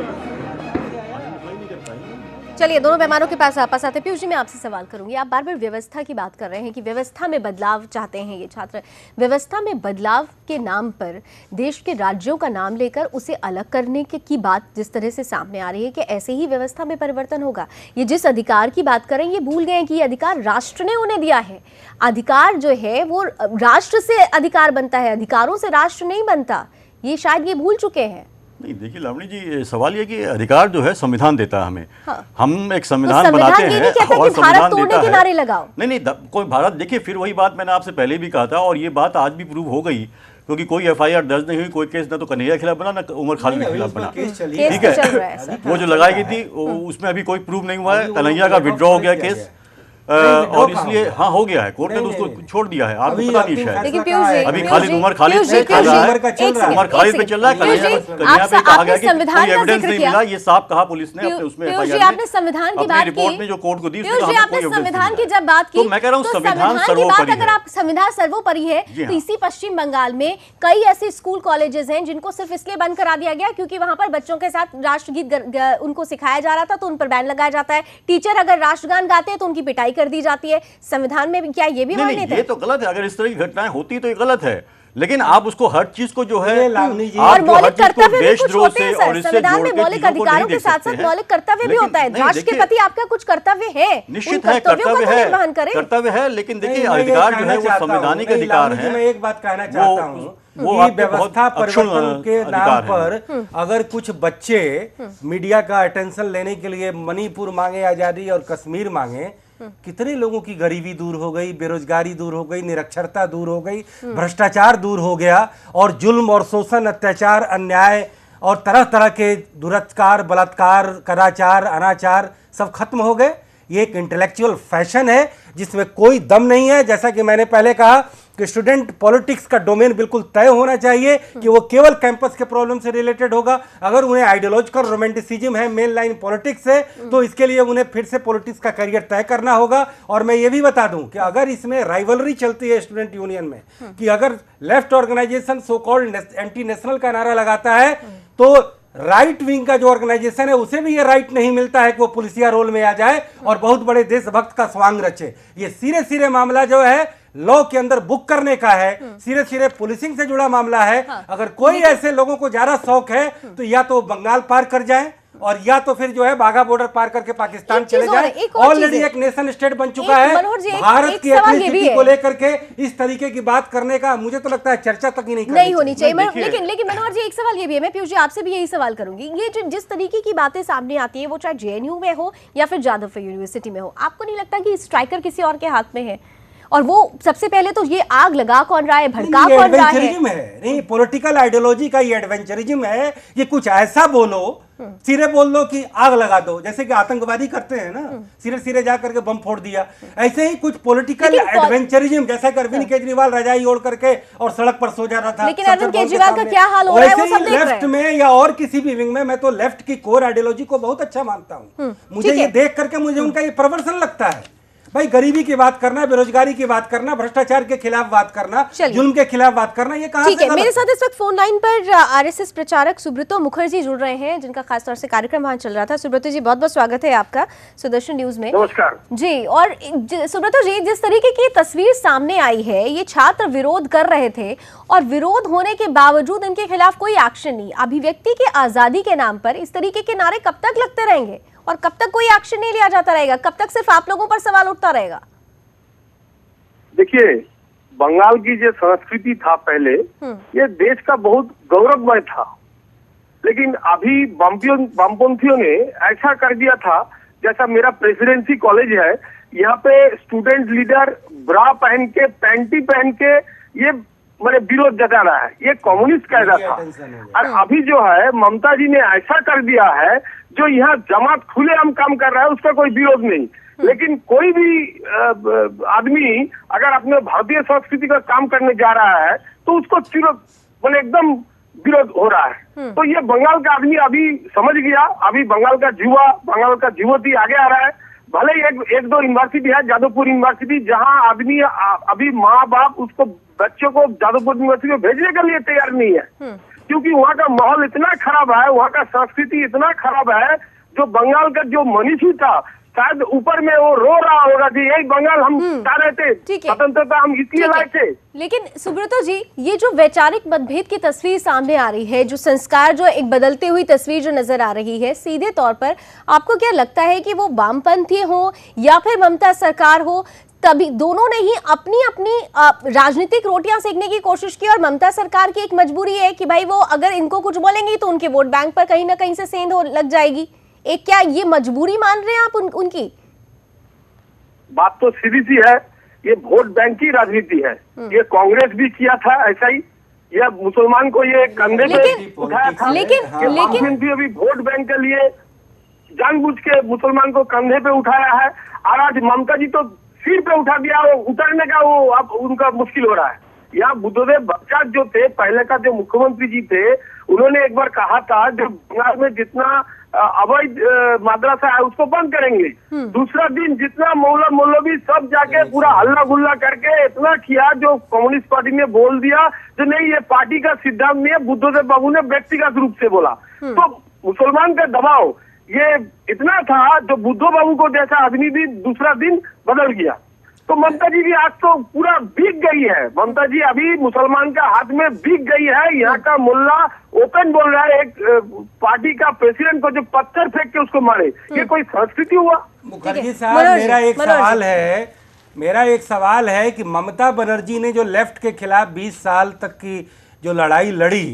चलिए, दोनों मेहमानों के पास वापस आते हैं। पीयूष जी, मैं आपसे सवाल करूंगी। आप बार बार व्यवस्था की बात कर रहे हैं कि व्यवस्था में बदलाव चाहते हैं ये छात्र। व्यवस्था में बदलाव के नाम पर देश के राज्यों का नाम लेकर उसे अलग करने की बात जिस तरह से सामने आ रही है कि ऐसे ही व्यवस्था में परिवर्तन होगा। ये जिस अधिकार की बात कर रहे हैं, ये भूल गए हैं कि ये अधिकार राष्ट्र ने उन्हें दिया है। अधिकार जो है वो राष्ट्र से अधिकार बनता है, अधिकारों से राष्ट्र नहीं बनता। ये शायद ये भूल चुके हैं। नहीं, देखिए लावणी जी, सवाल ये कि अधिकार जो है संविधान देता है हमें। हाँ। हम एक तो संविधान संविधान बनाते ये हैं नहीं कहता और कि भारत संविधान तोड़ने देता के है। नारे लगाओ। नहीं, कोई भारत, देखिए फिर वही बात मैंने आपसे पहले भी कहा था और ये बात आज भी प्रूव हो गई, क्योंकि कोई एफआईआर दर्ज नहीं हुई, कोई केस ना तो कन्हैया के खिलाफ बना ना उमर खालिद के खिलाफ बना। केस चली केस ठीक तो है, चल रहा है सर। वो जो लगाई गई थी उसमें अभी कोई प्रूव नहीं हुआ है। कन्हैया का विड्रॉ हो गया केस और इसलिए हाँ हो गया है, कोर्ट ने तो उसको छोड़ दिया है। आपको पता नहीं शायद लेकिन पीयूष जी, अभी पीयूष खालिद जी, उमर खालिद पीयूष पे जी, चल रहा है, उमर का चल रहा है। उमर खालिद पे चल रहा है। पीयूष जी, कन्हैया पे कहा गया कि संविधान कोई का एविडेंस जिक्र नहीं किया। मिला, ये साफ कहा पुलिस ने अपने उसमें पीयूष जी, FIR आपने संविधान की अपनी बात रिपोर्ट की। में जो कोर्ट को दी पीयूष जी, आपने संविधान की जब बात की, तो मैं कह रहा हूँ संविधान की बात सर्वोपरि अगर आप संविधान सर्वोपरि है जी तो हाँ। इसी पश्चिम बंगाल में कई ऐसे स्कूल कॉलेजेस हैं जिनको सिर्फ इसलिए बंद करा दिया गया क्योंकि वहां पर बच्चों के साथ राष्ट्रगीत उनको सिखाया जा रहा था, तो उन पर बैन लगाया जाता है। टीचर अगर राष्ट्रगान गाते हैं तो उनकी पिटाई कर दी जाती है। संविधान में क्या ये भी नहीं, मान्यता ये है? तो गलत है। अगर इस तरह की घटनाएं होती तो ये गलत है, लेकिन आप उसको हर चीज को जो है लावणी जी, आप और जो हर मौलिक चीज को कर्तव्य भी कुछ देशद्रोह होते हैं से सर। और इससे संविधान में जोड़ के मौलिक चीजों को अधिकारों नहीं के देख साथ सकते साथ हैं। मौलिक कर्तव्य भी लेकिन होता है। नहीं, राष्ट्र के देखिए, प्रति आपका कुछ कर्तव्य है, उन निश्चित है, कर्तव्यों का कर्तव्य तो है, निर्वहन करें। कर्तव्य है, लेकिन देखिए नहीं, मैं ये अधिकार जो कहना है वो चाहता हूं। संवैधानिक नहीं, अधिकार लावणी जी, है। मैं एक बात कहना चाहता हूँ वो ये आपके बहुत व्यवस्था अक्षुण्ण परिवर्तन के नाम अधिकार है। पर अगर कुछ बच्चे मीडिया का अटेंशन लेने के लिए मणिपुर मांगे आजादी और कश्मीर मांगे, कितने लोगों की गरीबी दूर हो गई, बेरोजगारी दूर हो गई, निरक्षरता दूर हो गई, भ्रष्टाचार दूर हो गया और जुल्म और शोषण, अत्याचार, अन्याय और तरह तरह के दुराचार, बलात्कार, कदाचार, अनाचार सब खत्म हो गए। ये एक इंटेलेक्चुअल फैशन है जिसमें कोई दम नहीं है। जैसा कि मैंने पहले कहा कि स्टूडेंट पॉलिटिक्स का डोमेन बिल्कुल तय होना चाहिए कि वो केवल कैंपस के प्रॉब्लम से रिलेटेड होगा। अगर उन्हें आइडियोलॉजिकल रोमांटिसिज्म है, मेन लाइन पॉलिटिक्स है, तो इसके लिए उन्हें फिर से पॉलिटिक्स का करियर तय करना होगा। और मैं ये भी बता दूं कि अगर इसमें राइवलरी चलती है स्टूडेंट यूनियन में कि अगर left organisation so called anti national का नारा लगाता है तो राइट विंग का जो ऑर्गेनाइजेशन है उसे भी ये राइट नहीं मिलता है कि वो पुलिसिया रोल में आ जाए और बहुत बड़े देशभक्त का स्वांग रचे। ये सिरे सिरे मामला जो है लॉ के अंदर बुक करने का है, सिरे सिरे पुलिसिंग से जुड़ा मामला है। अगर कोई ऐसे लोगों को ज्यादा शौक है तो या तो बंगाल पार कर जाए और या तो फिर जो है बाघा बॉर्डर पार करके पाकिस्तान चले जाए। ऑलरेडी एक नेशन स्टेट बन चुका है। भारत की एथनिसिटी को लेकर के इस तरीके की बात करने का मुझे तो लगता है चर्चा तक ही नहीं होनी चाहिए। लेकिन मनोहर जी, एक सवाल ये भी है, मैं पीयूष जी आपसे भी यही सवाल करूंगी। ये जो जिस तरीके की बातें सामने आती है वो चाहे जेएनयू में हो या फिर जादवपुर यूनिवर्सिटी में हो, आपको नहीं लगता कि स्ट्राइकर किसी और के हाथ में है? और वो सबसे पहले तो ये आग लगा कौन रहा है, भड़का कौन रहा है? नहीं, पॉलिटिकल आइडियोलॉजी का ये एडवेंचरिज्म है। ये कुछ ऐसा बोलो, सिरे बोल दो कि आग लगा दो, जैसे कि आतंकवादी करते हैं ना, सिरे सिरे जा करके बम फोड़ दिया। ऐसे ही कुछ पॉलिटिकल एडवेंचरिज्म, जैसा कि अरविंद केजरीवाल रजाई ओढ़ करके और सड़क पर सो जा रहा था। लेकिन अरविंद केजरीवाल का क्या हाल हो रहा है वो सब देख रहे हैं। लेफ्ट में या और किसी भी विंग में मैं तो लेफ्ट की कोर आइडियोलॉजी को बहुत अच्छा मानता हूँ। मुझे ये देख करके मुझे उनका ये प्रवर्सन लगता है। भाई गरीबी की बात करना, बेरोजगारी की बात करना, भ्रष्टाचार के खिलाफ बात करना, जुल्म के खिलाफ बात करना, ये कहां से गलत है? मेरे साथ इस वक्त फोन लाइन पर आरएसएस प्रचारक सुब्रतो मुखर्जी जुड़ रहे हैं, जिनका खासतौर से कार्यक्रम वहां चल रहा था। सुब्रतो जी, बहुत बहुत स्वागत है आपका सुदर्शन न्यूज में। नमस्कार जी। और सुब्रतो जी, जिस तरीके की तस्वीर सामने आई है, ये छात्र विरोध कर रहे थे और विरोध होने के बावजूद इनके खिलाफ कोई एक्शन नहीं। अभिव्यक्ति की आजादी के नाम पर इस तरीके के नारे कब तक लगते रहेंगे और कब तक कोई एक्शन नहीं लिया जाता रहेगा? कब तक सिर्फ आप लोगों पर सवाल उठता रहेगा? देखिए, बंगाल की जो संस्कृति था पहले, ये देश का बहुत गौरवमय था, लेकिन अभी वामपंथियों ने ऐसा कर दिया था। जैसा मेरा प्रेसिडेंसी कॉलेज है, यहाँ पे स्टूडेंट लीडर ब्रा पहन के, पैंटी पहन के ये मैंने विरोध जता रहा है। ये कम्युनिस्ट कायदा था। और अभी जो है ममता जी ने ऐसा कर दिया है, जो यहाँ जमात खुलेआम काम कर रहा है उसका कोई विरोध नहीं, लेकिन कोई भी आदमी अगर अपने भारतीय संस्कृति का काम करने जा रहा है तो उसको मैंने एकदम विरोध हो रहा है। तो ये बंगाल का आदमी अभी समझ गया। अभी बंगाल का युवा, बंगाल का युवती आगे आ रहा है। भले एक दो यूनिवर्सिटी है, जादवपुर यूनिवर्सिटी, जहाँ आदमी अभी माँ बाप उसको बच्चों को जादवपुर यूनिवर्सिटी में भेजने के लिए तैयार नहीं है, क्योंकि वहाँ का माहौल इतना खराब है, वहाँ का संस्कृति इतना खराब है। जो बंगाल का जो मनीषी था, शायद ऊपर में वो रो रहा होगा कि यही बंगाल हम चाह रहे थे, स्वतंत्रता हम इसलिए लाए थे। लेकिन सुब्रतो जी, ये जो वैचारिक मतभेद की तस्वीर सामने आ रही है, जो संस्कार, जो एक बदलती हुई तस्वीर जो नजर आ रही है, सीधे तौर पर आपको क्या लगता है कि वो वामपंथी हो या फिर ममता सरकार हो, तभी दोनों ने ही अपनी अपनी राजनीतिक रोटियां सेकने की कोशिश की और ममता सरकार की एक मजबूरी है कि भाई वो अगर इनको कुछ बोलेंगी तो उनके वोट बैंक पर कहीं ना कहीं से सेंध लग जाएगी। एक क्या ये मजबूरी मान रहे हैं आप उनकी? बात तो सीधी सी है, ये वोट बैंक की राजनीति है। ये कांग्रेस भी किया था ऐसा ही, ये मुसलमान को ये कंधे पे उठाया था। लेकिन भी अभी वोट बैंक के लिए जानबूझ के मुसलमान को कंधे पे उठाया है, और आज ममता जी तो सिर पे उठा दिया, वो उतरने का वो अब उनका मुश्किल हो रहा है। यहाँ बुद्धदेव भट्टाचार्य जो थे, पहले का जो मुख्यमंत्री जी थे, उन्होंने एक बार कहा था जो बंगाल में जितना अवैध मदरसा है उसको बंद करेंगे। दूसरा दिन जितना मौलवी सब जाके पूरा हल्ला गुल्ला करके इतना किया, जो कम्युनिस्ट पार्टी ने बोल दिया जो नहीं ये पार्टी का सिद्धांत नहीं है, बुद्धदेव बाबू ने व्यक्तिगत रूप से बोला। तो मुसलमान का दबाव ये इतना था, जो बुद्धो बाबू को जैसा आदमी भी दूसरा दिन बदल गया। तो ममता जी भी आज तो पूरा बिक गई है। ममता जी अभी मुसलमान का हाथ में बिक गई है। यहाँ का मुल्ला ओपन बोल रहा है, एक पार्टी का प्रेसिडेंट को जो पत्थर फेंक के उसको मारे, ये कोई संस्कृति हुआ? मुखर्जी साहब, मेरा एक सवाल है कि ममता बनर्जी ने जो लेफ्ट के खिलाफ 20 साल तक की जो लड़ाई लड़ी,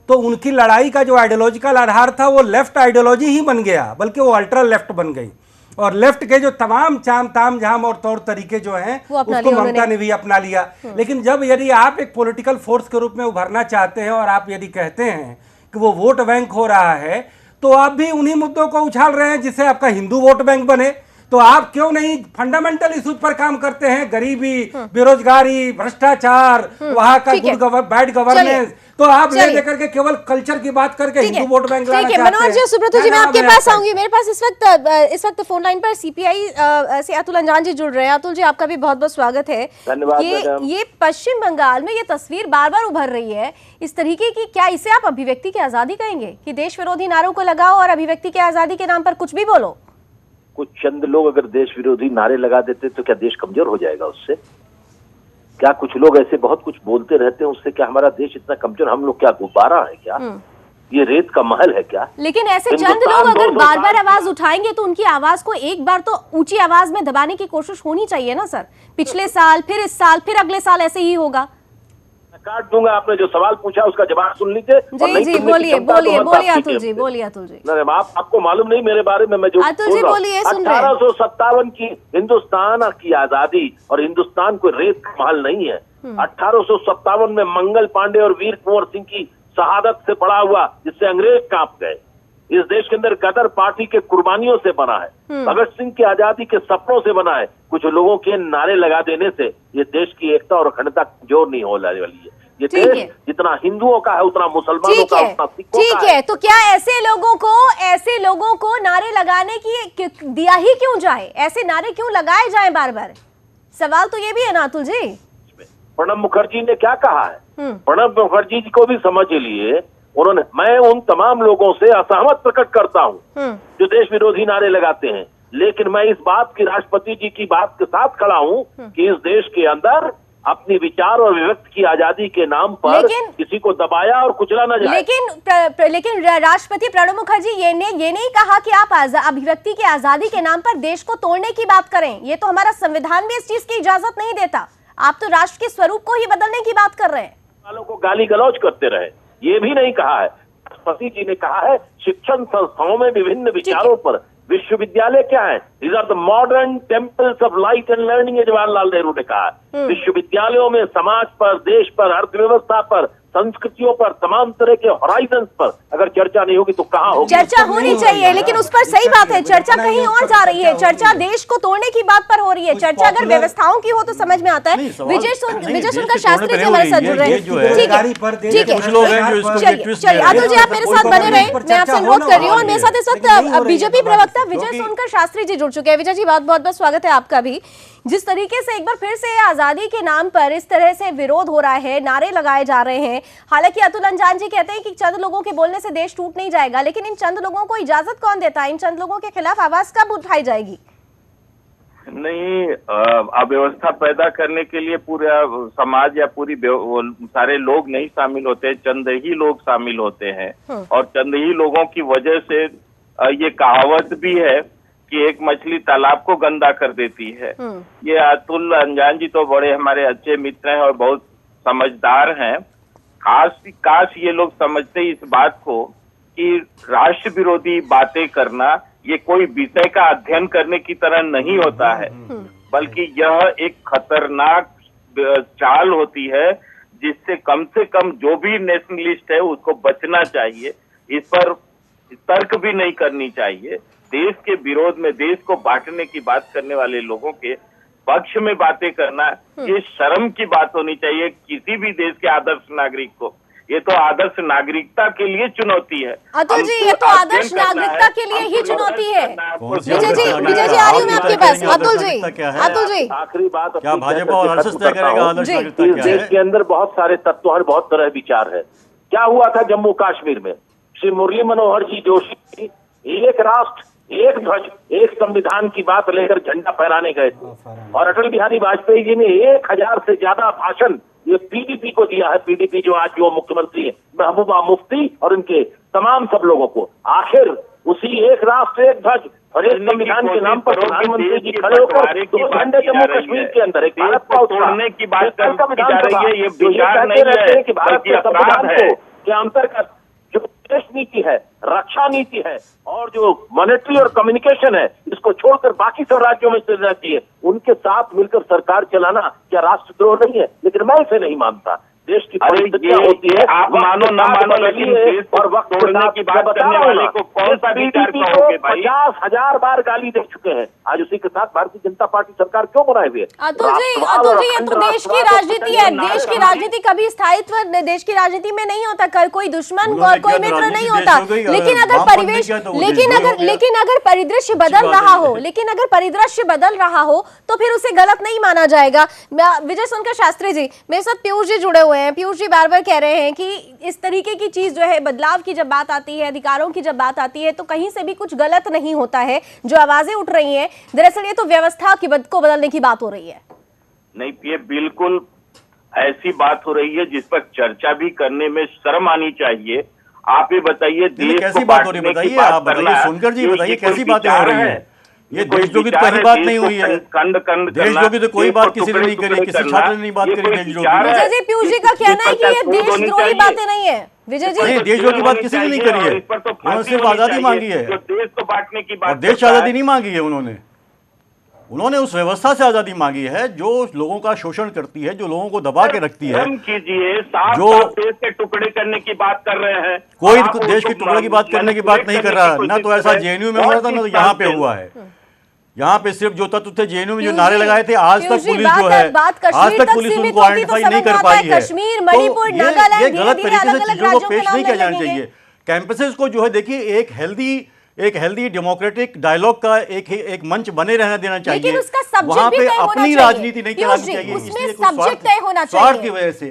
तो उनकी लड़ाई का जो आइडियोलॉजिकल आधार था वो लेफ्ट आइडियोलॉजी ही बन गया, बल्कि वो अल्ट्रा लेफ्ट बन गई। और लेफ्ट के जो तमाम ताम झाम और तौर तरीके जो हैं उसको ममता ने भी अपना लिया। लेकिन जब यदि आप एक पॉलिटिकल फोर्स के रूप में उभरना चाहते हैं और आप यदि कहते हैं कि वो वोट बैंक हो रहा है, तो आप भी उन्हीं मुद्दों को उछाल रहे हैं जिससे आपका हिंदू वोट बैंक बने। तो आप क्यों नहीं फंडामेंटल इश्यूज पर काम करते हैं? गरीबी, बेरोजगारी, भ्रष्टाचार, वहां का बैड गवर्नेंस, तो आप ले लेकर के केवल कल्चर की बात करके हिंदू वोट बैंक लाना चाहते हैं। मनोज जी, सुब्रत जी, मैं आपके पास आऊंगी। मेरे पास इस वक्त फोन लाइन पर सीपीआई से अतुल अंजान जी जुड़ रहे हैं। अतुल जी, आपका भी बहुत बहुत स्वागत है। धन्यवाद। ये पश्चिम बंगाल में ये तस्वीर बार बार उभर रही है इस तरीके की, क्या इसे आप अभिव्यक्ति की आजादी कहेंगे कि देश विरोधी नारों को लगाओ और अभिव्यक्ति की आजादी के नाम पर कुछ भी बोलो? कुछ चंद लोग अगर देश विरोधी नारे लगा देते तो क्या देश कमजोर हो जाएगा उससे? क्या कुछ लोग ऐसे बहुत कुछ बोलते रहते हैं, उससे क्या हमारा देश इतना कमजोर? हम लोग क्या गुब्बारा है क्या? ये रेत का महल है क्या? लेकिन ऐसे चंद लोग अगर बार बार आवाज उठाएंगे तो उनकी आवाज को एक बार तो ऊंची आवाज में दबाने की कोशिश होनी चाहिए ना सर। पिछले साल, फिर इस साल, फिर अगले साल ऐसे ही होगा। काट दूंगा। आपने जो सवाल पूछा उसका जवाब सुन लीजिए। जी बोलिए अतुल जी, बोलिए अतुल जी। आपको मालूम नहीं मेरे बारे में मैं जो अतुल जी बोलिए, सुन रहे हैं। 1857 की हिंदुस्तान की आजादी, और हिंदुस्तान कोई रेत का महल नहीं है। 1857 में मंगल पांडे और वीर कुंवर सिंह की शहादत से पड़ा हुआ, जिससे अंग्रेज कांप गए। इस देश के अंदर गदर पार्टी के कुर्बानियों से बना है, भगत सिंह की आजादी के सपनों से बना है। कुछ लोगों के नारे लगा देने से ये देश की एकता और अखंडता कमजोर नहीं होने वाली है। ये देश जितना हिंदुओं का है उतना मुसलमानों का, उतना सिखों का है। ठीक है, तो क्या ऐसे लोगों को नारे लगाने की दिया ही क्यों जाए? ऐसे नारे क्यों लगाए जाएं बार बार? सवाल तो ये भी है ना अतुल जी। प्रणब मुखर्जी ने क्या कहा है? प्रणब मुखर्जी जी को भी समझ लिए उन्होंने। मैं उन तमाम लोगों से असहमत प्रकट करता हूं जो देश विरोधी नारे लगाते हैं, लेकिन मैं इस बात की, राष्ट्रपति जी की बात के साथ खड़ा हूं कि इस देश के अंदर अपनी विचार और अभिव्यक्ति की आजादी के नाम पर किसी को दबाया और कुचला न जाए। लेकिन राष्ट्रपति प्रणब मुखर्जी ये नहीं कहा कि आप अभिव्यक्ति की आजादी के नाम पर देश को तोड़ने की बात करें। ये तो हमारा संविधान भी इस चीज की इजाजत नहीं देता। आप तो राष्ट्र के स्वरूप को ही बदलने की बात कर रहे हैं। वालों को गाली गलौज करते रहे, ये भी नहीं कहा है। राष्ट्रपति जी ने कहा है शिक्षण संस्थाओं में विभिन्न विचारों पर। विश्वविद्यालय क्या है? These are the modern temples of light and learning, ये जवाहरलाल नेहरू ने कहा है। विश्वविद्यालयों में समाज पर, देश पर, अर्थव्यवस्था पर, संस्कृतियों पर, तमाम तरह के हॉराइजन्स पर अगर चर्चा नहीं होगी तो कहाँ होगी? चर्चा होनी चाहिए, लेकिन उस पर सही बात है, चर्चा कहीं और जा रही है। चर्चा देश को तोड़ने की बात पर हो रही है। चर्चा अगर व्यवस्थाओं की हो तो समझ में आता है। विजय सुनकर शास्त्री जी हमारे साथ जुड़ रहे हैं। ठीक है, चलिए अतुल जी, आप मेरे साथ बने रहे। मैं आपसे अनुरोध कर रही हूँ। और मेरे साथ इस वक्त बीजेपी प्रवक्ता विजय सोनकर शास्त्री जी जुड़ चुके हैं। विजय जी, बहुत बहुत स्वागत है आपका भी। जिस तरीके से एक बार फिर से आजादी के नाम पर इस तरह से विरोध हो रहा है, नारे लगाए जा रहे हैं। हालांकि अतुल अंजान जी कहते हैं कि चंद लोगों के बोलने से देश टूट नहीं जाएगा, लेकिन इन चंद लोगों को इजाजत कौन देता है? इन चंद लोगों के खिलाफ आवाज कब उठाई जाएगी? नहीं, अव्यवस्था पैदा करने के लिए पूरा समाज या पूरी सारे लोग नहीं शामिल होते, चंद ही लोग शामिल होते हैं। और चंद ही लोगों की वजह से ये कहावत भी है कि एक मछली तालाब को गंदा कर देती है। ये अतुल अंजान जी तो बड़े हमारे अच्छे मित्र हैं और बहुत समझदार हैं। काश ये लोग समझते इस बात को कि राष्ट्र विरोधी बातें करना ये कोई विषय का अध्ययन करने की तरह नहीं होता है, बल्कि यह एक खतरनाक चाल होती है जिससे कम से कम जो भी नेशनलिस्ट है उसको बचना चाहिए। इस पर तर्क भी नहीं करनी चाहिए। देश के विरोध में, देश को बांटने की बात करने वाले लोगों के पक्ष में बातें करना ये शर्म की बात होनी चाहिए किसी भी देश के आदर्श नागरिक को। ये तो आदर्श नागरिकता के लिए चुनौती है। अतुल जी, ये तो आदर्श नागरिकता के लिए ही चुनौती है। विजय जी आ रही हूँ मैं आपके पास। अतुल जी, आखिरी बात, क्या भाजपा और आरएसएस तय करेगा आदर्श नागरिकता क्या है? देश के अंदर बहुत सारे तत्व हैं, बहुत तरह विचार है। क्या हुआ था जम्मू कश्मीर में? श्री मुरली मनोहर जी जोशी एक राष्ट्र, एक ध्वज, एक संविधान की बात लेकर झंडा फहराने गए थे। और अटल बिहारी वाजपेयी जी ने 1000 से ज्यादा भाषण ये पीडीपी को दिया है। पीडीपी जो आज जो मुख्यमंत्री है महबूबा मुफ्ती और इनके तमाम सब लोगों को। आखिर उसी एक राष्ट्र एक ध्वज और एक संविधान के नाम पर प्रधानमंत्री जी खड़े होकर तो झंडे जम्मू कश्मीर के अंदर एक भारत का तोड़ने की बात की जा रही है। ये जो विचार कहते नहीं रहते है हैं कि भारत के बल्कि संविधान अपराध है। के अंतर्गत जो देश नीति है, रक्षा नीति है और जो मॉनेटरी और कम्युनिकेशन है, इसको छोड़कर बाकी सब राज्यों में चलना चाहिए। उनके साथ मिलकर सरकार चलाना क्या राष्ट्रद्रोह नहीं है? लेकिन मैं इसे नहीं मानता। देश की परिस्थितियां होती है, आप मानो न मानो, लेकिन देश और वक्त तोड़ने की बात करने वाले को कौन सा विचार कहोगे भाई? 50,000 बार गाली दे चुके हैं। आज उसी के साथ भारतीय जनता पार्टी सरकार क्यों बनाए हुए? अतुल जी, ये तो देश की राजनीति है। देश की राजनीति कभी स्थायित्व देश की राजनीति में नहीं होता। कोई दुश्मन और कोई मित्र नहीं होता। लेकिन अगर परिवेश, लेकिन अगर परिदृश्य बदल रहा हो तो फिर उसे गलत नहीं माना जाएगा। विजय सोनकर शास्त्री जी, मेरे साथ पीयूष जी जुड़े हुए हैं। पीयूष जी बार बार कह रहे हैं कि इस तरीके की चीज जो है, बदलाव की जब बात आती है, अधिकारों की जब बात आती है, तो कहीं से भी कुछ गलत नहीं होता है। जो आवाजें उठ रही हैं, दरअसल ये तो व्यवस्था को बदलने की बात हो रही है। नहीं, ये बिल्कुल ऐसी बात हो रही है जिस पर चर्चा भी करने में शर्म आनी चाहिए। आप ये बताइए, देश कैसी बात हो रही है? बताइए, आप बताइए, सुनकर जी बताइए, कैसी बातें हो रही है? ये देशद्रोही तो कहीं बात नहीं हुई है। देशद्रोही तो कोई बात किसी ने नहीं करी, किसी छात्र ने नहीं बात करी देशद्रोही। विजय जी, पीयूष जी का कहना है कि ये देशद्रोही बातें नहीं है। विजय जी, नहीं, देशद्रोह की बात किसी ने नहीं करी है। उन्होंने सिर्फ आजादी मांगी है, देश को बांटने की बात। और देश आजादी नहीं मांगी है उन्होंने उस व्यवस्था से आजादी मांगी है जो लोगों का शोषण करती है, जो लोगों को दबा के रखती है। कीजिए, जो देश के टुकड़े करने की बात कर रहे हैं। कोई देश के टुकड़े की बात करने की बात नहीं कर रहा। ना तो ऐसा जेएनयू में हो रहा था, ना तो यहाँ पे हुआ है। यहाँ पे सिर्फ जो तत्व थे जेएनयू में जो नारे लगाए थे, आज तक पुलिस जो है, आज तक पुलिस उनको आइडेंटिफाई नहीं कर पाई है। कश्मीर, मणिपुर, नागालैंड, ये गलत तरीके से चीजों को पेश नहीं किया जाना चाहिए। कैंपसेस को जो है, देखिए, एक हेल्दी डेमोक्रेटिक डायलॉग का एक मंच बने रहना देना चाहिए। लेकिन उसका सब्जेक्ट वहाँ भी पे तय होना अपनी चाहिए। राजनीति नहीं करानी चाहिए। उसमें सब्जेक्ट तय होना चाहिए। स्वार्थ की वजह से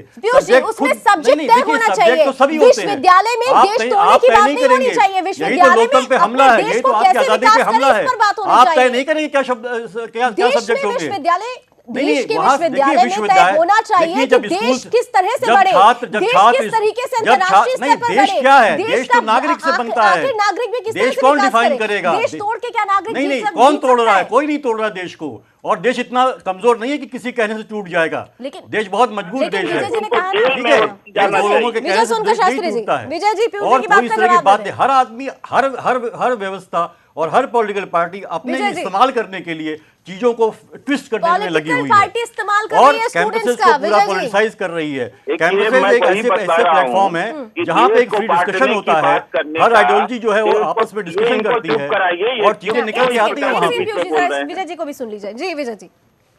उसमें सब्जेक्ट तय होना चाहिए। विश्वविद्यालय में देश तोड़ने की बात नहीं होनी चाहिए। विश्वविद्यालय में हमला है, यही तो आपकी आजादी पे हमला है। आप तय नहीं करेंगे क्या सब्जेक्ट होंगे। विश्वविद्यालय देश के विश्वविद्यालय में तय होना चाहिए कि देश किस तरह से बढ़े, देश किस तरीके से अंतर्राष्ट्रीय स्तर पर बढ़े। देश क्या है? देश तो नागरिक से बनता है। आखिर नागरिक भी किस तरह देश से कौन विकास डिफाइन करे? करेगा? देश तोड़ के क्या नागरिक नहीं, कौन तोड़ रहा है? कोई नहीं तोड़ रहा देश को। और देश इतना कमजोर नहीं है कि किसी कहने से टूट जाएगा। देश बहुत मजबूत देश है। विजय जी ने कहा, ठीक है, लोगों के कहने से देश नहीं टूटता है। विजय जी, और कोई इस तरह की बात नहीं। हर आदमी, हर व्यवस्था और हर पॉलिटिकल पार्टी अपने इस्तेमाल करने के लिए चीजों को ट्विस्ट करने में लगी हुई है और कैंपसेस को पूरा पॉलिटिसाइज कर रही है। कैंपसेस एक ऐसे प्लेटफॉर्म है जहां पे एक फ्री डिस्कशन होता है। हर आइडियोलॉजी जो है वो आपस में डिस्कशन करती है और चीजें निकल के आती है वहां पे। विजय जी को भी सुन लीजिए। जी विजय जी,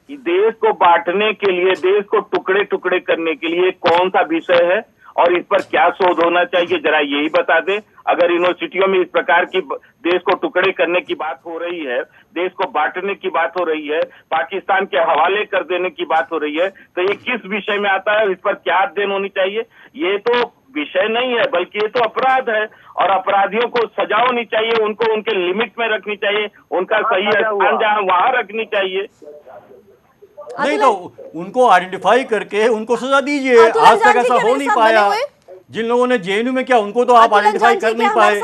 देश को बांटने के लिए, देश को टुकड़े टुकड़े करने के लिए कौन सा विषय है और इस पर क्या शोध होना चाहिए, जरा यही बता दे। अगर यूनिवर्सिटियों में इस प्रकार की देश को टुकड़े करने की बात हो रही है, देश को बांटने की बात हो रही है, पाकिस्तान के हवाले कर देने की बात हो रही है, तो ये किस विषय में आता है? इस पर क्या अध्ययन होनी चाहिए? ये तो विषय नहीं है, बल्कि ये तो अपराध है और अपराधियों को सजा होनी चाहिए, उनको उनके लिमिट में रखनी चाहिए, उनका सही स्थान जहां वहां रखनी चाहिए। नहीं तो उनको आइडेंटिफाई करके उनको सजा दीजिए। आज तक ऐसा हो नहीं पाया। जिन लोगों ने जेएनयू में किया उनको तो आप आइडेंटिफाई कर नहीं पाए।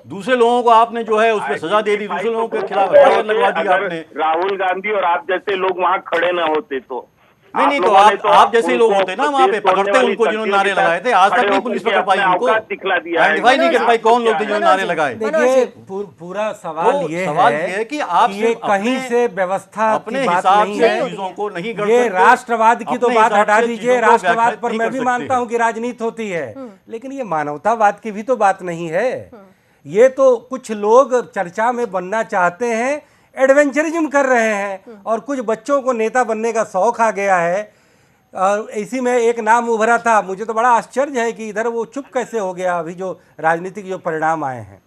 दूसरे लोगों को आपने जो है उस पर सजा दे दी, दूसरे लोगों के खिलाफ एफआईआर लगवा दी आपने। राहुल गांधी और आप जैसे लोग वहां खड़े ना होते तो नहीं तो आप जैसे लोग होते ना वहाँ पे, पकड़ते उनको जिन्होंने नारे लगाए थे। आज तक नहीं पुलिस पकड़ पाई उनको, आइडेंटिफाई नहीं कर पाई कौन लोग थे जिन्होंने नारे लगाए। देखिए, पूरा सवाल ये है कि आप ये कहीं से व्यवस्था अपने की बात हिसाब नहीं से है। चीजों को नहीं कर ये सकते। राष्ट्रवाद की तो अपने बात हिसाब हटा से दीजिए। चीजों को राष्ट्रवाद व्याख्या पर नहीं मैं कर भी सकते। मानता हूँ कि राजनीति होती है, लेकिन ये मानवतावाद की भी तो बात नहीं है। ये तो कुछ लोग चर्चा में बनना चाहते हैं, एडवेंचरिज्म कर रहे हैं और कुछ बच्चों को नेता बनने का शौक आ गया है। और इसी में एक नाम उभरा था, मुझे तो बड़ा आश्चर्य है कि इधर वो चुप कैसे हो गया। अभी जो राजनीतिक जो परिणाम आए हैं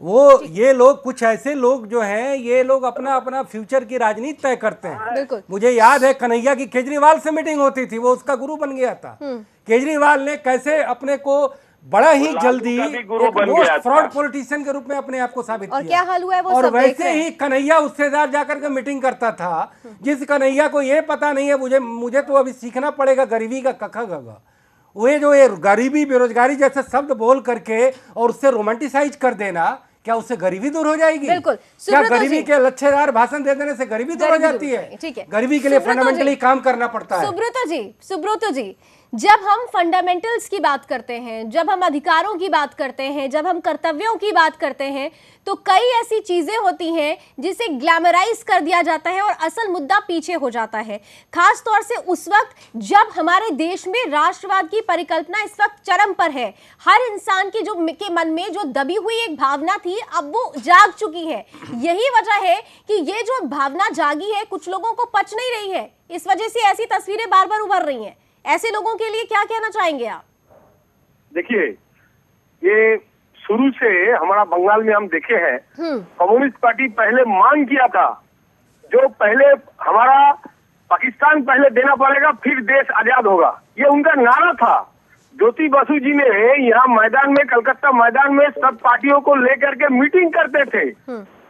वो, ये लोग, कुछ ऐसे लोग जो हैं, ये लोग अपना अपना फ्यूचर की राजनीति तय करते हैं। मुझे याद है कन्हैया की केजरीवाल से मीटिंग होती थी, वो उसका गुरु बन गया था। केजरीवाल ने कैसे अपने को बड़ा ही जल्दी एक मोस्ट फ्रॉड पॉलिटिशियन के रूप में अपने आप को साबित किया। और क्या हाल हुआ है वो और सब वैसे ही कन्हैया उससे जाकर के मीटिंग करता था, जिस कन्हैया को ये पता नहीं है, मुझे तो अभी सीखना पड़ेगा गरीबी का कखा गगा। वे जो ये गरीबी, बेरोजगारी जैसे शब्द बोल करके और उससे रोमांटिसाइज कर देना, क्या उससे गरीबी दूर हो जाएगी? बिल्कुल। क्या गरीबी के लच्छेदार भाषण दे देने से गरीबी दूर हो जाती है? ठीक है, गरीबी के लिए फंडामेंटली काम करना पड़ता है। सुब्रतो जी, जब हम फंडामेंटल्स की बात करते हैं, जब हम अधिकारों की बात करते हैं, जब हम कर्तव्यों की बात करते हैं, तो कई ऐसी चीजें होती हैं जिसे ग्लैमराइज कर दिया जाता है और असल मुद्दा पीछे हो जाता है। खास तौर से उस वक्त जब हमारे देश में राष्ट्रवाद की परिकल्पना इस वक्त चरम पर है। हर इंसान की के मन में जो दबी हुई एक भावना थी, अब वो जाग चुकी है। यही वजह है कि ये जो भावना जागी है, कुछ लोगों को पच नहीं रही है। इस वजह से ऐसी तस्वीरें बार बार उभर रही हैं। ऐसे लोगों के लिए क्या कहना चाहेंगे आप? देखिए, ये शुरू से हमारा बंगाल में हम देखे हैं, कम्युनिस्ट पार्टी पहले मांग किया था, जो पहले हमारा पाकिस्तान पहले देना पड़ेगा फिर देश आजाद होगा, ये उनका नारा था। ज्योति बसु जी ने यहाँ मैदान में, कलकत्ता मैदान में सब पार्टियों को लेकर के मीटिंग करते थे।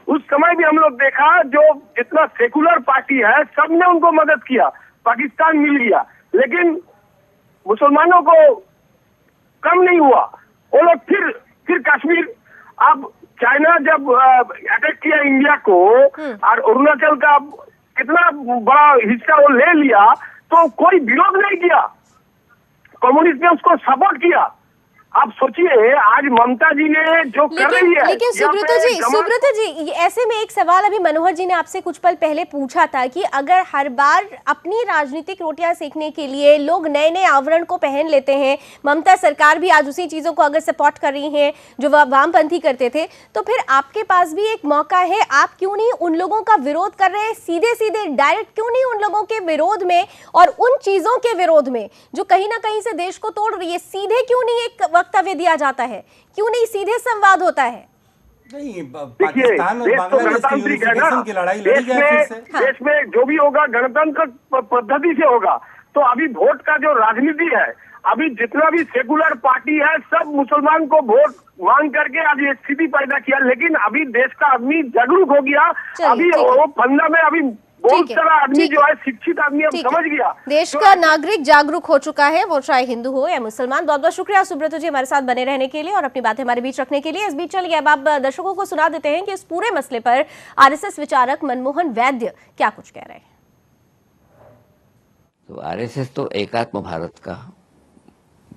उस समय भी हम लोग देखा, जो जितना सेकुलर पार्टी है सबने उनको मदद किया, पाकिस्तान मिल गया, लेकिन मुसलमानों को कम नहीं हुआ। वो लोग फिर कश्मीर, अब चाइना जब अटैक किया इंडिया को और अरुणाचल का कितना बड़ा हिस्सा वो ले लिया, तो कोई विरोध नहीं किया, कम्युनिस्ट ने उसको सपोर्ट किया। आप सोचिए, आज ममता जी ने जो कर रही है। लेकिन सुब्रतो जी, ऐसे में एक सवाल अभी मनोहर जी ने आपसे कुछ पल पहले पूछा था कि अगर हर बार अपनी राजनीतिक रोटियां सेकने के लिए लोग नए नए आवरण को पहन लेते हैं, ममता सरकार भी आज उसी चीजों को अगर सपोर्ट कर रही है जो वह वामपंथी करते थे, तो फिर आपके पास भी एक मौका है। आप क्यों नहीं उन लोगों का विरोध कर रहे हैं, सीधे सीधे डायरेक्ट क्यों नहीं उन लोगों के विरोध में और उन चीजों के विरोध में जो कहीं ना कहीं से देश को तोड़ रही है, सीधे क्यों नहीं एक वक्तव्य दिया जाता है, क्यों नहीं सीधे संवाद होता है? नहीं, पाकिस्तान और बांग्लादेश की यूनिफिकेशन की लड़ाई लड़ी जाए फिर से। देश में जो भी होगा गणतंत्र पद्धति से होगा। तो अभी वोट का जो राजनीति है, अभी जितना भी सेकुलर पार्टी है, सब मुसलमान को वोट मांग करके आज ये स्थिति पैदा किया। लेकिन अभी देश का आदमी जागरूक हो गया, अभी वो फंदा में अभी बहुत सारा आदमी जो है, शिक्षित आदमी अब समझ गया, देश का नागरिक जागरूक हो चुका है, वो चाहे हिंदू हो या मुसलमान। बहुत बहुत शुक्रिया सुब्रतो जी हमारे साथ बने रहने के लिए और अपनी बातें हमारे बीच रखने के लिए। इस बीच चलिए अब आप दर्शकों को सुना देते हैं कि इस पूरे मसले पर आरएसएस विचारक मनमोहन वैद्य क्या कुछ कह रहे हैं। तो आरएसएस तो एकात्म भारत का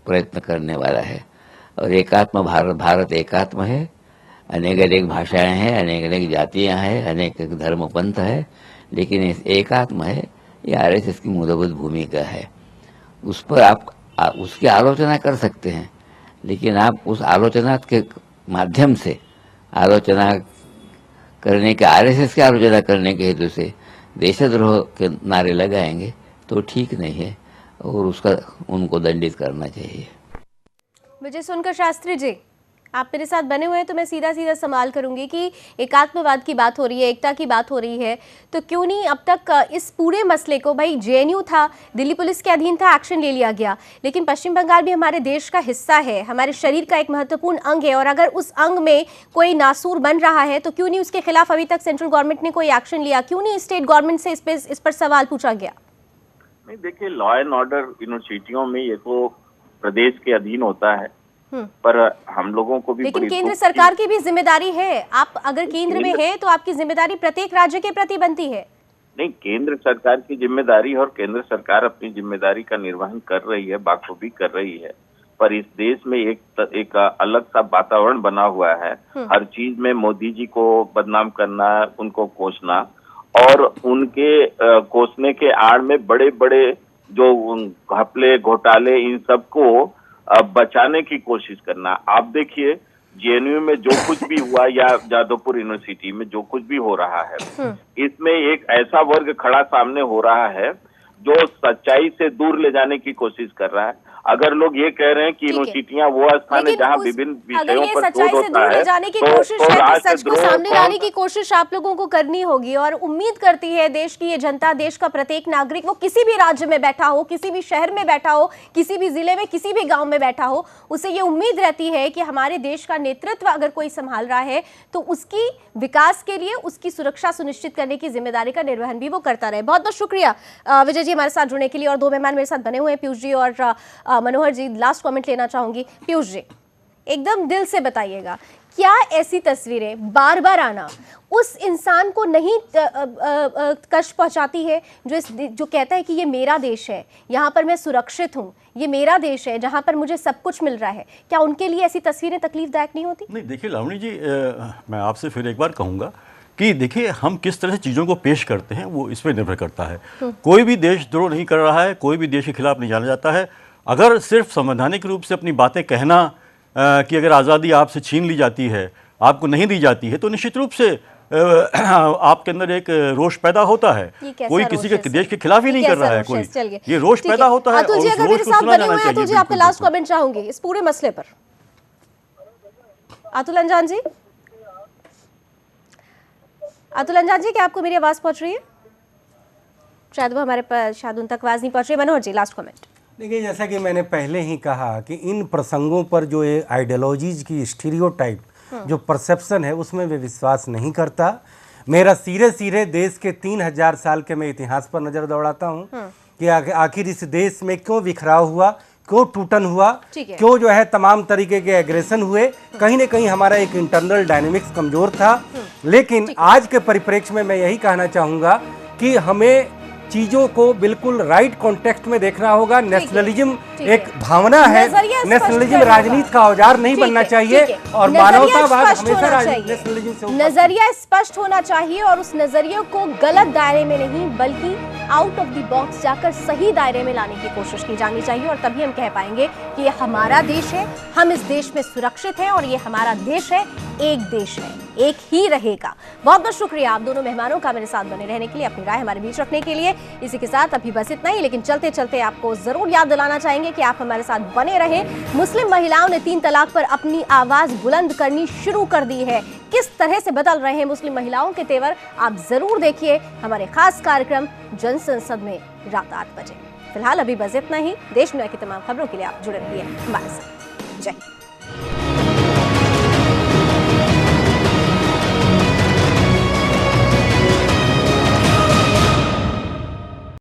प्रयत्न करने वाला है और एकात्म भारत एकात्म है। अनेक अनेक भाषाएं हैं, अनेक अनेक जातियां हैं, अनेक धर्म पंथ है, लेकिन इस एकात्म है, ये आरएसएस की मूलभूत भूमिका है। उस पर आप उसकी आलोचना कर सकते हैं, लेकिन आप उस आलोचना के माध्यम से आलोचना करने के, आरएसएस की आलोचना करने के हेतु से देशद्रोह के नारे लगाएंगे तो ठीक नहीं है और उसका उनको दंडित करना चाहिए। विजय सोनकर शास्त्री जी, आप मेरे साथ बने हुए हैं तो मैं सीधा सीधा सवाल करूंगी कि एकात्मवाद की बात हो रही है, एकता की बात हो रही है, तो क्यों नहीं अब तक इस पूरे मसले को, भाई जेएनयू था, दिल्ली पुलिस के अधीन था, एक्शन ले लिया गया, लेकिन पश्चिम बंगाल भी हमारे देश का हिस्सा है, हमारे शरीर का एक महत्वपूर्ण अंग है, और अगर उस अंग में कोई नासूर बन रहा है तो क्यों नहीं उसके खिलाफ अभी तक सेंट्रल गवर्नमेंट ने कोई एक्शन लिया? क्यों नहीं स्टेट गवर्नमेंट से इस पर सवाल पूछा गया? नहीं, देखिए, लॉ एंड ऑर्डर यूनिवर्सिटियों में ये तो प्रदेश के अधीन होता है, पर हम लोगों को भी, लेकिन केंद्र सरकार की भी जिम्मेदारी है। आप अगर केंद्र में है तो आपकी जिम्मेदारी प्रत्येक राज्य के प्रति बनती है। नहीं, केंद्र सरकार की जिम्मेदारी और केंद्र सरकार अपनी जिम्मेदारी का निर्वहन कर रही है, बाखूबी कर रही है, पर इस देश में एक अलग सा वातावरण बना हुआ है। हर चीज में मोदी जी को बदनाम करना, उनको कोसना और उनके कोसने के आड़ में बड़े बड़े जो घपले घोटाले, इन सबको बचाने की कोशिश करना। आप देखिए, जेएनयू में जो कुछ भी हुआ या जादवपुर यूनिवर्सिटी में जो कुछ भी हो रहा है, इसमें एक ऐसा वर्ग खड़ा सामने हो रहा है जो सच्चाई से दूर ले जाने की कोशिश कर रहा है। अगर लोग ये कह रहे हैं कि यूनिवर्सिटियां वो स्थान है जहां विभिन्न विषयों पर शोध होता है, जाने की कोशिश है तो सच को सामने लाने की कोशिश आप लोगों को करनी होगी। और उम्मीद करती है देश की ये जनता, देश का प्रत्येक नागरिक, वो किसी भी राज्य में बैठा हो, किसी भी शहर में बैठा हो, किसी भी जिले में, किसी भी गांव में बैठा हो, उसे ये उम्मीद रहती है कि हमारे देश का नेतृत्व अगर कोई संभाल रहा है तो उसकी विकास के लिए उसकी सुरक्षा सुनिश्चित करने की जिम्मेदारी का निर्वहन भी वो करता रहे। बहुत बहुत शुक्रिया विजय जी हमारे साथ जुड़ने के लिए। और दो मेहमान मेरे साथ बने हुए हैं, पीयूष जी और मनोहर जी। लास्ट कमेंट लेना चाहूंगी। पीयूष जी, एकदम दिल से बताइएगा, क्या ऐसी तस्वीरें बार बार आना उस इंसान को नहीं कष्ट पहुंचाती है जो कहता है कि ये मेरा देश है, यहाँ पर मैं सुरक्षित हूँ, ये मेरा देश है जहाँ पर मुझे सब कुछ मिल रहा है? क्या उनके लिए ऐसी तस्वीरें तकलीफदायक नहीं होती? नहीं, देखिए लावणी जी, मैं आपसे फिर एक बार कहूँगा कि देखिए हम किस तरह से चीज़ों को पेश करते हैं वो इस पर निर्भर करता है। कोई भी देशद्रोह नहीं कर रहा है, कोई भी देश के खिलाफ नहीं जाना जाता है। अगर सिर्फ संवैधानिक रूप से अपनी बातें कहना कि अगर आज़ादी आपसे छीन ली जाती है, आपको नहीं दी जाती है, तो निश्चित रूप से आपके अंदर एक रोष पैदा होता है। कोई किसी के देश के खिलाफ ही नहीं कर रहा है, कोई ये रोष पैदा होता है। अतुल जी अगर मेरे साथ बने हुए हैं, अतुल जी आपका लास्ट कमेंट चाहूंगी इस पूरे मसले पर। अतुल अंजान जी, क्या आपको मेरी आवाज पहुंच रही है? शायद वो हमारे पास, शायद उन तक आवाज नहीं पहुंच रही। मनोहर जी लास्ट कमेंट। देखिए, जैसा कि मैंने पहले ही कहा कि इन प्रसंगों पर जो ये आइडियोलॉजीज की स्टीरियोटाइप जो परसेप्शन है उसमें वे विश्वास नहीं करता। मेरा सीधे देश के 3000 साल के मैं इतिहास पर नज़र दौड़ाता हूँ कि आखिर इस देश में क्यों बिखराव हुआ, क्यों टूटन हुआ, क्यों जो है तमाम तरीके के एग्रेशन हुए। कहीं ना कहीं हमारा एक इंटरनल डायनेमिक्स कमज़ोर था। लेकिन आज के परिप्रेक्ष्य में मैं यही कहना चाहूँगा कि हमें चीजों को बिल्कुल राइट कॉन्टेक्स्ट में देखना होगा। नेशनलिज्म एक भावना है, नेशनलिज्म राजनीति का औजार नहीं बनना चाहिए और मानवतावाद हमेशा नेशनलिज्म से नजरिया स्पष्ट होना चाहिए और उस नजरिए को गलत दायरे में नहीं बल्कि आउट ऑफ द बॉक्स जाकर सही दायरे में लाने की कोशिश की जानी चाहिए। और तभी हम कह पाएंगे कि ये हमारा देश है, हम इस देश में सुरक्षित हैं और ये हमारा देश है, एक देश है, एक ही रहेगा। बहुत बहुत शुक्रिया आप दोनों मेहमानों का मेरे साथ बने रहने के लिए, अपनी राय हमारे बीच रखने के लिए। इसी के साथ अभी बस इतना ही, लेकिन चलते चलते आपको जरूर याद दिलाना चाहेंगे कि आप हमारे साथ बने रहें। मुस्लिम महिलाओं ने 3 तलाक पर अपनी आवाज बुलंद करनी शुरू कर दी है। किस तरह से बदल रहे हैं मुस्लिम महिलाओं के तेवर, आप जरूर देखिए हमारे खास कार्यक्रम जन संसद में रात 8 बजे। फिलहाल अभी बस इतना ही। देश दुनिया की तमाम खबरों के लिए आप जुड़े रहिए हमारे साथ। जय हिंद।